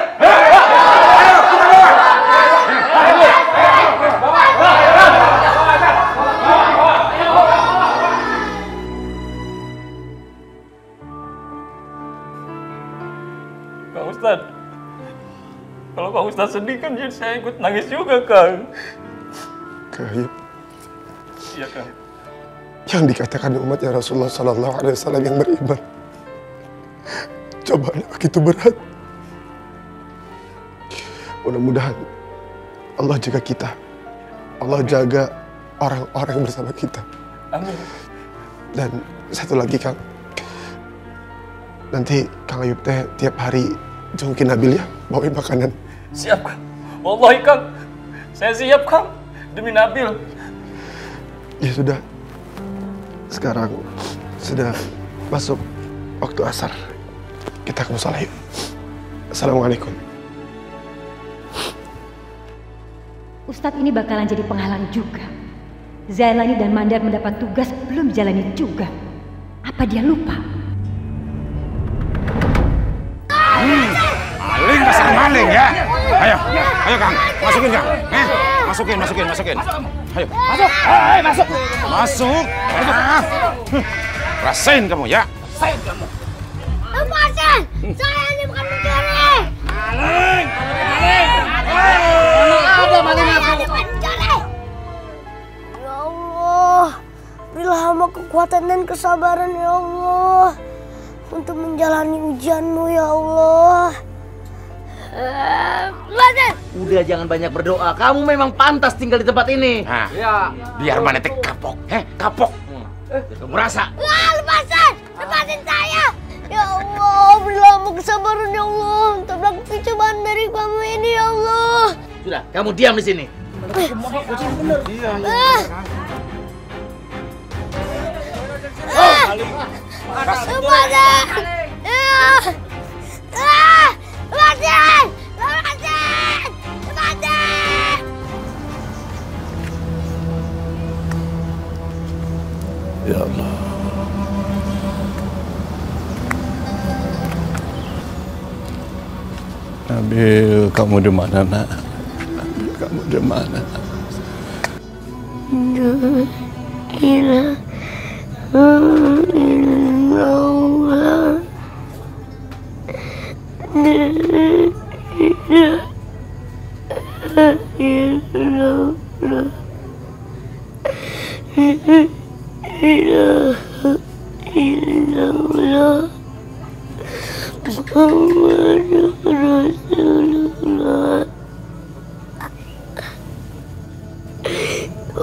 Kang Ustadz, kalau Kang Ustadz sedih kan jadi saya ikut nangis juga, Kang. Gaib. Iya, Kang. Yang dikatakan umatnya Rasulullah SAW yang beriman. Cobaan begitu berat. Mudah-mudahan Allah jaga kita. Allah jaga orang-orang bersama kita. Amin. Dan satu lagi, Kang. Nanti Kang Ayub teh tiap hari jungkin Nabil ya, bawain makanan. Siap, Kang. Wallahi, Kang. Saya siap, Kang. Demi Nabil. Ya sudah. Sekarang sudah masuk waktu asar. Kita ke musola yuk. Assalamualaikum. Ustadz ini bakalan jadi penghalang juga. Zailani dan Mandar mendapat tugas belum dijalani juga. Apa dia lupa? Maling! dasar maling ya. Ayo, ayo Kang, masukin Kang. Masukin. Ayo. Masuk. Masuk. Rasain kamu ya. Rasain kamu. Lepasin! Saya ini bukan pencuri! Maling! Ada maling aku! Ya Allah, berilah hamba kekuatan dan kesabaran ya Allah untuk menjalani ujian-Mu ya Allah. Lepasin! Udah jangan banyak berdoa. Kamu memang pantas tinggal di tempat ini. Nah, biar mana teh kapok, kapok. Kamu rasa? Lepasin saya! Ya Allah, berilah hamba kesabaran ya Allah untuk melakukan cobaan dari kamu ini ya Allah. Sudah, kamu diam di sini. Ya Allah. Nabil, kamu di mana, Nak? Nabil, kamu di mana?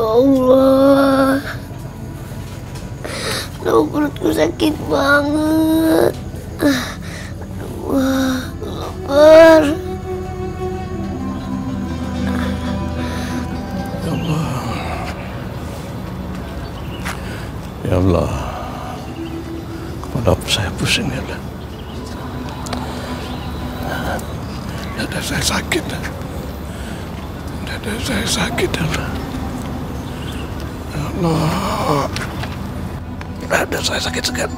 Allah, perutku sakit banget. Wah, lapar. Ya Allah, kepala saya pusing ya Allah. Dada saya sakit. Dada saya sakit ya Allah. Ya Allah, dada saya sakit sekali.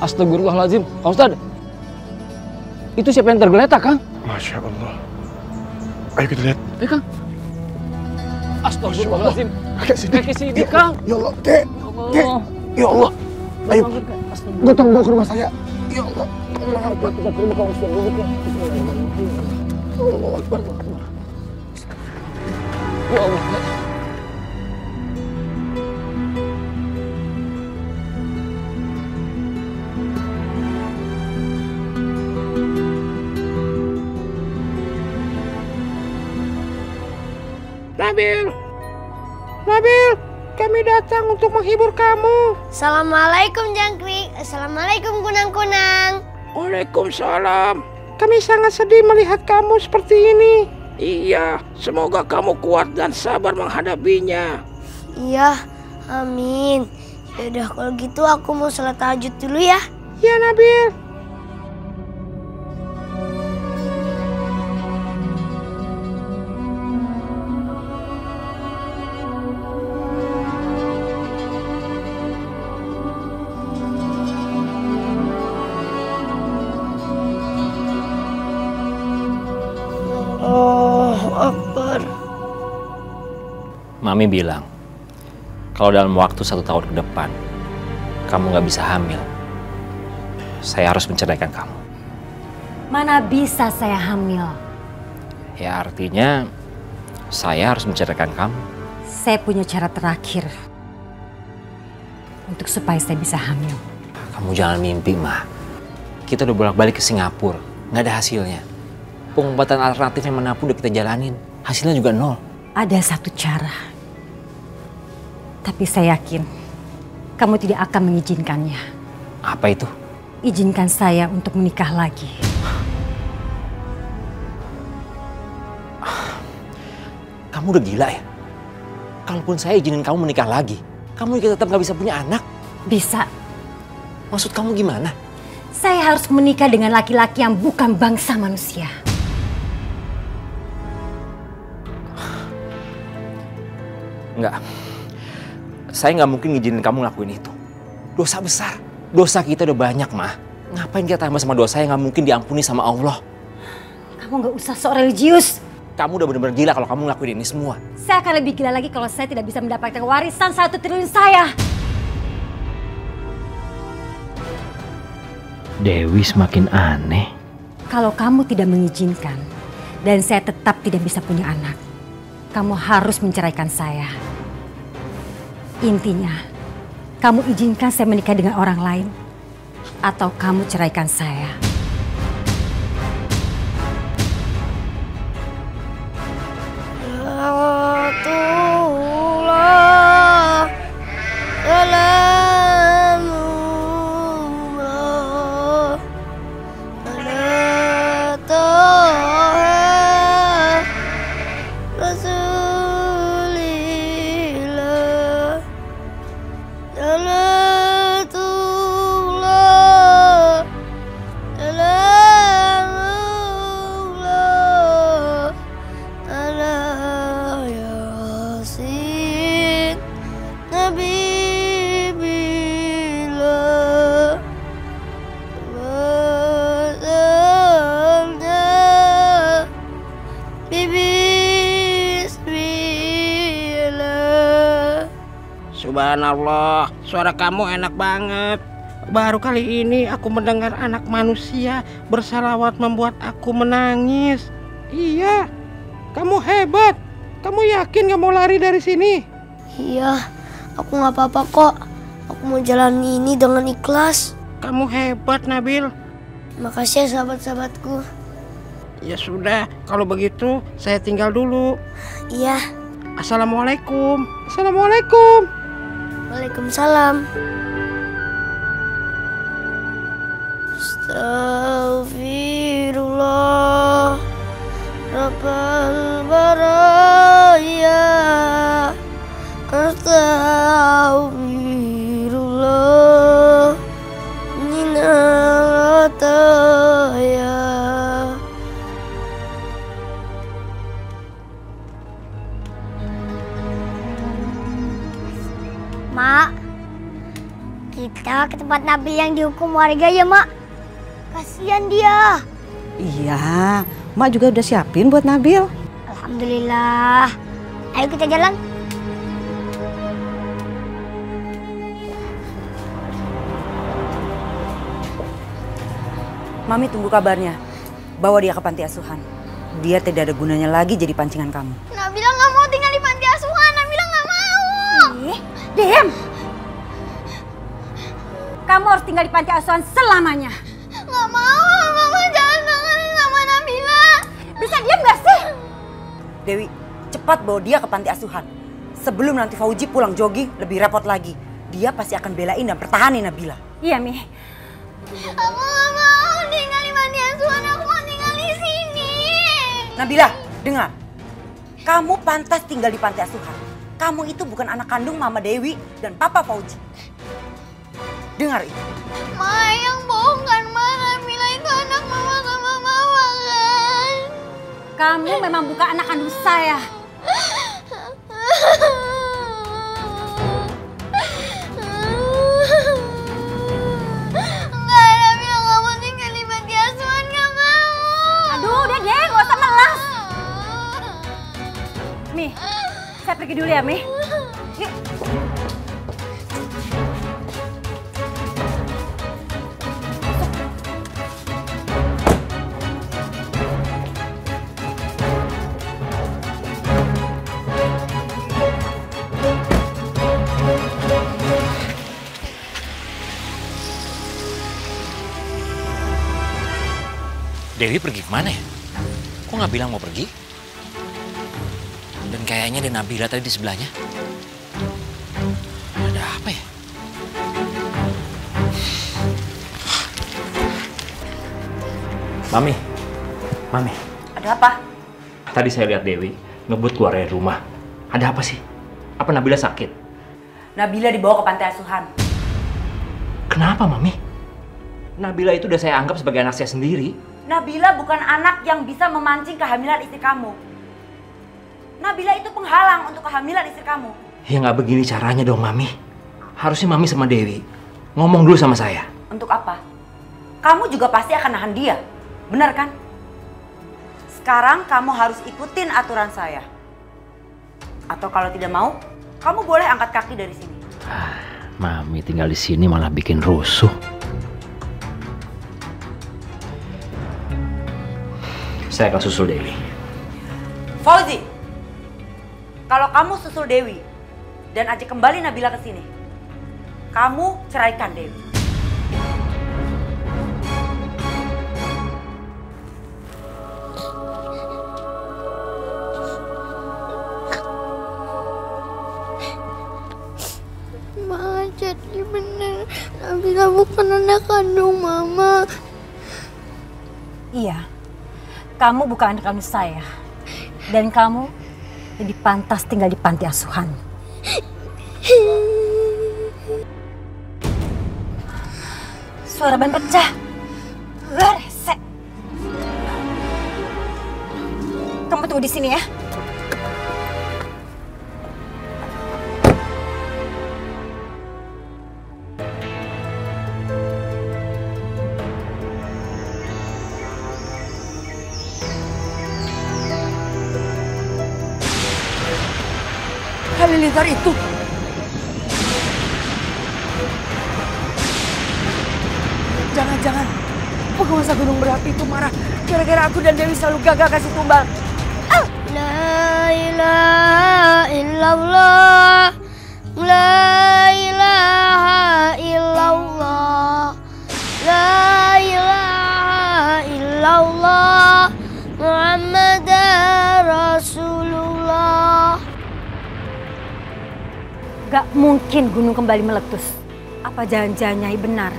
Astagfirullahaladzim, Kang Ustadz. Itu siapa yang tergeletak, Kang? Masya Allah. Ayo kita lihat. Ayo, Kang. Astagfirullahaladzim. Kakek sini, Kang. Ya Allah, Kek. Kek. Ya Allah. Ayo. Gotong bawa ke rumah saya. Ya Allah. Kita ke rumah Kang Ustadz dulu, Kek. Allah Akbar. Ya Allah. Nabil, kami datang untuk menghibur kamu. Assalamualaikum Jangkrik. Assalamualaikum Kunang-Kunang. Waalaikumsalam. Kami sangat sedih melihat kamu seperti ini. Iya, semoga kamu kuat dan sabar menghadapinya. Iya, amin. Yaudah kalau gitu aku mau sholat tahajud dulu ya. Ya Nabil. Mami bilang, kalau dalam waktu 1 tahun ke depan, kamu nggak bisa hamil, saya harus menceraikan kamu. Mana bisa saya hamil? Ya artinya, saya harus menceraikan kamu. Saya punya cara terakhir untuk supaya saya bisa hamil. Kamu jangan mimpi, Ma. Kita udah bolak-balik ke Singapura, nggak ada hasilnya. Pengobatan alternatif yang mana pun udah kita jalanin, hasilnya juga 0. Ada satu cara. Tapi saya yakin kamu tidak akan mengizinkannya. Apa itu? Izinkan saya untuk menikah lagi. Kamu udah gila ya? Kalaupun saya izinin kamu menikah lagi, kamu tetap gak bisa punya anak? Bisa. Maksud kamu gimana? Saya harus menikah dengan laki-laki yang bukan bangsa manusia. Enggak. Saya nggak mungkin ngizinin kamu ngelakuin itu. Dosa besar. Dosa kita udah banyak, Ma. Ngapain kita tambah sama dosa yang nggak mungkin diampuni sama Allah? Kamu nggak usah sok religius. Kamu udah bener-bener gila kalau kamu ngelakuin ini semua. Saya akan lebih gila lagi kalau saya tidak bisa mendapatkan warisan 1 triliun saya. Dewi semakin aneh. Kalau kamu tidak mengizinkan dan saya tetap tidak bisa punya anak, kamu harus menceraikan saya. Intinya, kamu izinkan saya menikah dengan orang lain atau kamu ceraikan saya. Subhanallah, suara kamu enak banget. Baru kali ini aku mendengar anak manusia bersalawat membuat aku menangis. Iya, kamu hebat. Kamu yakin gak mau lari dari sini? Iya, aku gak apa-apa kok. Aku mau jalani ini dengan ikhlas. Kamu hebat, Nabil. Makasih ya sahabat-sahabatku. Ya sudah, kalau begitu saya tinggal dulu. Iya. Assalamualaikum. Assalamualaikum. Waalaikumsalam. Astaghfirullah Rabbal baraya. Astaghfirullah minal khataya. Mak, kita ke tempat Nabil yang dihukum warga ya, Mak. Kasihan dia. Iya, Mak juga udah siapin buat Nabil. Alhamdulillah. Ayo kita jalan. Mami tunggu kabarnya. Bawa dia ke panti asuhan. Dia tidak ada gunanya lagi jadi pancingan kamu. Nabila nggak mau tinggal di panti asuhan. Nabila nggak mau. Diam! Kamu harus tinggal di panti asuhan selamanya. Nggak mau, Mama jangan dengerin sama Nabila. Bisa diam nggak sih? Dewi, cepat bawa dia ke panti asuhan. Sebelum nanti Fauji pulang jogging, lebih repot lagi. Dia pasti akan belain dan pertahanin Nabila. Iya, Mi. Aku nggak mau tinggal di panti asuhan. Aku mau tinggal di sini. Nabila, dengar. Kamu pantas tinggal di panti asuhan. Kamu itu bukan anak kandung Mama Dewi dan Papa Fauji. Dengar itu. Ma, yang bohong kan, Ma. Nabila itu anak Mama sama Mama kan. Kamu memang bukan anak kandung saya. Enggak, Nabila nggak mau tinggal di panti asuhan. Nggak mau. Aduh, udah deh, nggak usah melas. Mi, saya pergi dulu ya, Mi. Yuk. Dewi pergi kemana ya? Kok nggak bilang mau pergi? Dan kayaknya ada Nabila tadi di sebelahnya. Ada apa ya? Mami. Ada apa? Tadi saya lihat Dewi ngebut keluar dari rumah. Ada apa sih? Apa Nabila sakit? Nabila dibawa ke panti asuhan. Kenapa, Mami? Nabila itu udah saya anggap sebagai anak saya sendiri. Nabila bukan anak yang bisa memancing kehamilan istri kamu. Nabila itu penghalang untuk kehamilan istri kamu. Ya nggak begini caranya dong, Mami. Harusnya Mami sama Dewi ngomong dulu sama saya. Untuk apa? Kamu juga pasti akan nahan dia, benar kan? Sekarang kamu harus ikutin aturan saya. Atau kalau tidak mau, kamu boleh angkat kaki dari sini. Mami tinggal di sini malah bikin rusuh. Saya akan susul Dewi. Fauzi, kalau kamu susul Dewi dan ajak kembali Nabila ke sini, kamu ceraikan Dewi. Ma, jadi bener Nabila bukan anak kandung Mama. Iya, kamu bukan anak kandung saya. Dan kamu lebih pantas tinggal di panti asuhan. Suara ban pecah. Resek. Kamu tunggu di sini ya. Halilintar itu. Jangan-jangan penguasa gunung berapi itu marah gara-gara aku dan Dewi selalu gagal kasih tumbal. La ilaha illallah. La ilaha illallah. La ilaha illallah. Muhammad Rasulullah. Gak mungkin gunung kembali meletus. Apa jangan-jangan Nyai benar?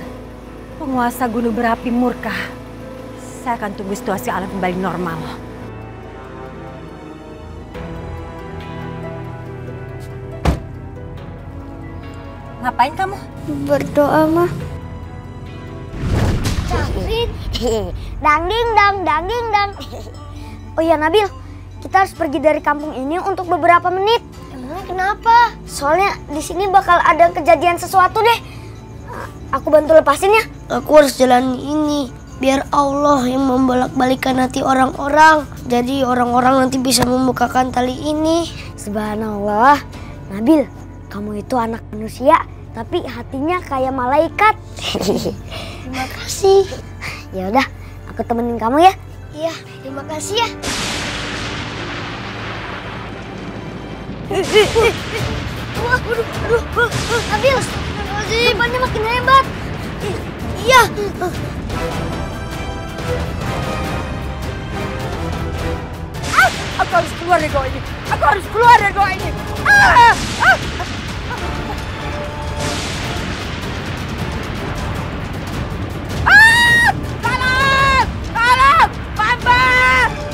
Penguasa gunung berapi murka. Saya akan tunggu situasi alam kembali normal. Ngapain kamu? Berdoa, Ma. Dang ding dang. Oh iya Nabil, kita harus pergi dari kampung ini untuk beberapa menit. Emangnya kenapa? Soalnya di sini bakal ada kejadian sesuatu deh. Aku bantu lepasin ya. Aku harus jalan ini biar Allah yang membolak-balikan hati orang-orang. Jadi orang-orang nanti bisa membukakan tali ini. Subhanallah. Nabil, kamu itu anak manusia tapi hatinya kayak malaikat. Terima kasih. Ya udah, aku temenin kamu ya. Iya, terima kasih ya. Aduh, Nabil, bebannya makin hebat. Iya. Aku harus keluar dari goa ini. Tolong!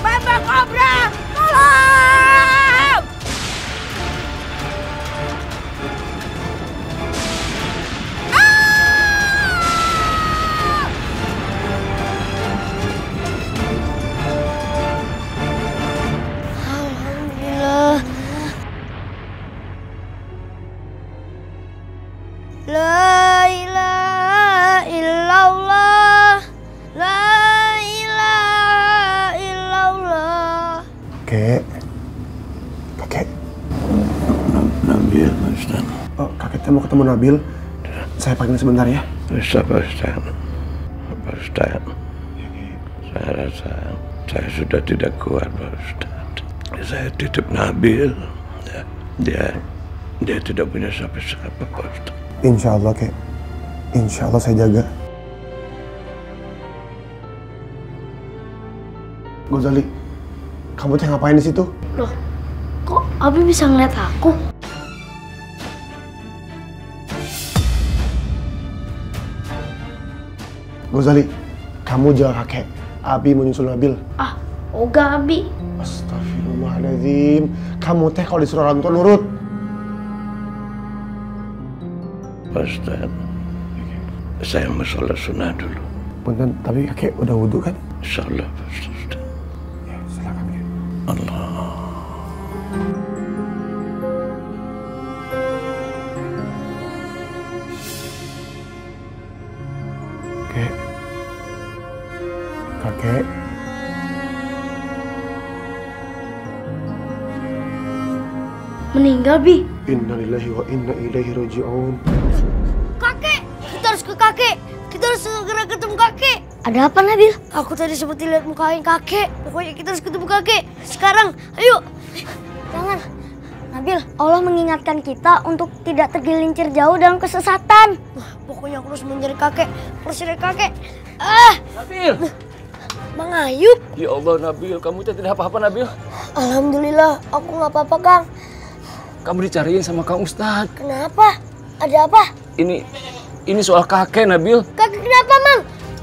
Bamba Kobra! Tolong! Alhamdulillah. La ilaha illallah. La ilaha illallah. Kakek. Nabil, Pak Ustaz. Oh, kakek mau ketemu Nabil. Saya panggil sebentar ya. Bisa, Pak Ustaz. Saya rasa saya sudah tidak kuat, Pak Ustaz. Saya titip Nabil. Dia tidak punya siapa-siapa, Pak Ustaz. Insya Allah, Kek. Insya Allah saya jaga. Gozali, kamu teh ngapain di situ? Loh, kok Abi bisa ngeliat aku? Gozali, kamu jaga kakek. Abi mau nyusul Nabil. Oga Abi. Astagfirullahaladzim. Kamu teh kalau disuruh orang tua nurut. Pak Ustaz, saya mau sholat sunnah dulu. Punten, tapi kakek udah wudhu kan? Insya Allah, Pak Ustaz. Ya, silakan ya. Allah. Kakek. Kakek. Meninggal, Bi. Innalillahi wa inna ilaihi raji'un. Kakek! Kita harus ke kakek. Kita harus segera ketemu kakek. Ada apa, Nabil? Aku tadi seperti lihat mukanya kakek. Pokoknya kita harus ketemu kakek. Sekarang, ayo. Jangan. Nabil, Allah mengingatkan kita untuk tidak tergelincir jauh dalam kesesatan. Pokoknya aku harus mencari kakek. Harus cari kakek. Nabil! Bang Ayub. Ya Allah, Nabil, kamu tidak apa-apa, Nabil. Alhamdulillah, aku nggak apa-apa, Kang. Kamu dicariin sama Kang Ustadz. Kenapa? Ada apa? Ini soal kakek, Nabil. Kakek kenapa, Mang?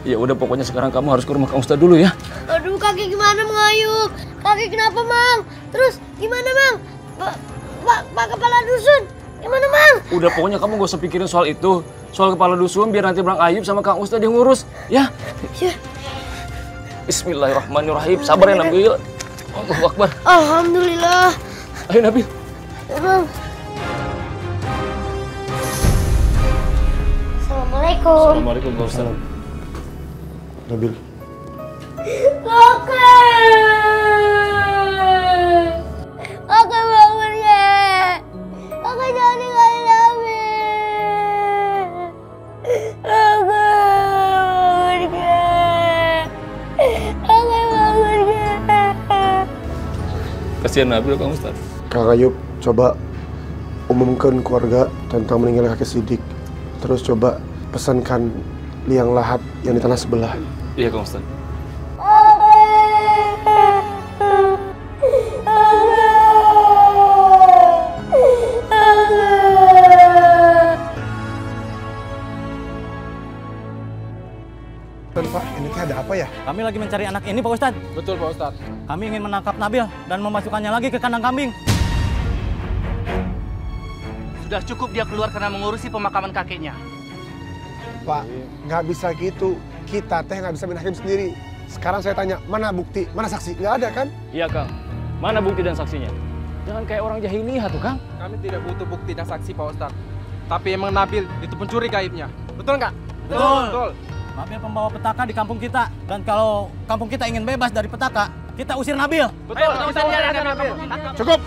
Ya udah, pokoknya sekarang kamu harus ke rumah Kang Ustadz dulu ya. Aduh, kakek gimana, Mang Ayub? Kakek kenapa, Mang? Terus gimana, Mang? Pak Kepala Dusun, gimana, Mang? Udah, pokoknya kamu gak usah pikirin soal itu. Soal Kepala Dusun, biar nanti Bang Ayub sama Kang Ustadz yang ngurus, ya? Ya. Bismillahirrahmanirrahim. Sabar ya, Nabil. Allahu Akbar. Alhamdulillah. Ayo, Nabil. Ya, Bang. Assalamualaikum. Assalamualaikum, Pak Ustadz. Nabil. Kakek! Kakek bangun ya! Kakek jangan tinggalin Nabil! Kakek bangun ya! Kakek bangun ya! Kasihan Nabil, Kang Ustadz. Kang Ayub, coba umumkan keluarga tentang meninggalnya kakek Sidik. Terus coba pesankan liang lahat yang di tanah sebelah. Iya, Kang Ustadz. Pak, ini ada apa ya? Kami lagi mencari anak ini, Pak Ustadz. Betul, Pak Ustadz. Kami ingin menangkap Nabil dan memasukkannya lagi ke kandang kambing. Sudah cukup dia keluar karena mengurusi pemakaman kakeknya. Pak, nggak bisa gitu. Kita teh nggak bisa main hakim sendiri. Sekarang saya tanya, mana bukti, mana saksi? Nggak ada kan? Iya, Kang. Mana bukti dan saksinya? Jangan kayak orang jahiliyah tuh, Kang. Kami tidak butuh bukti dan saksi, Pak Ustadz. Tapi emang Nabil itu pencuri gaibnya. Betul nggak? Betul. Nabil pembawa petaka di kampung kita. Dan kalau kampung kita ingin bebas dari petaka, kita usir Nabil. Betul, kita usir Nabil. Cukup!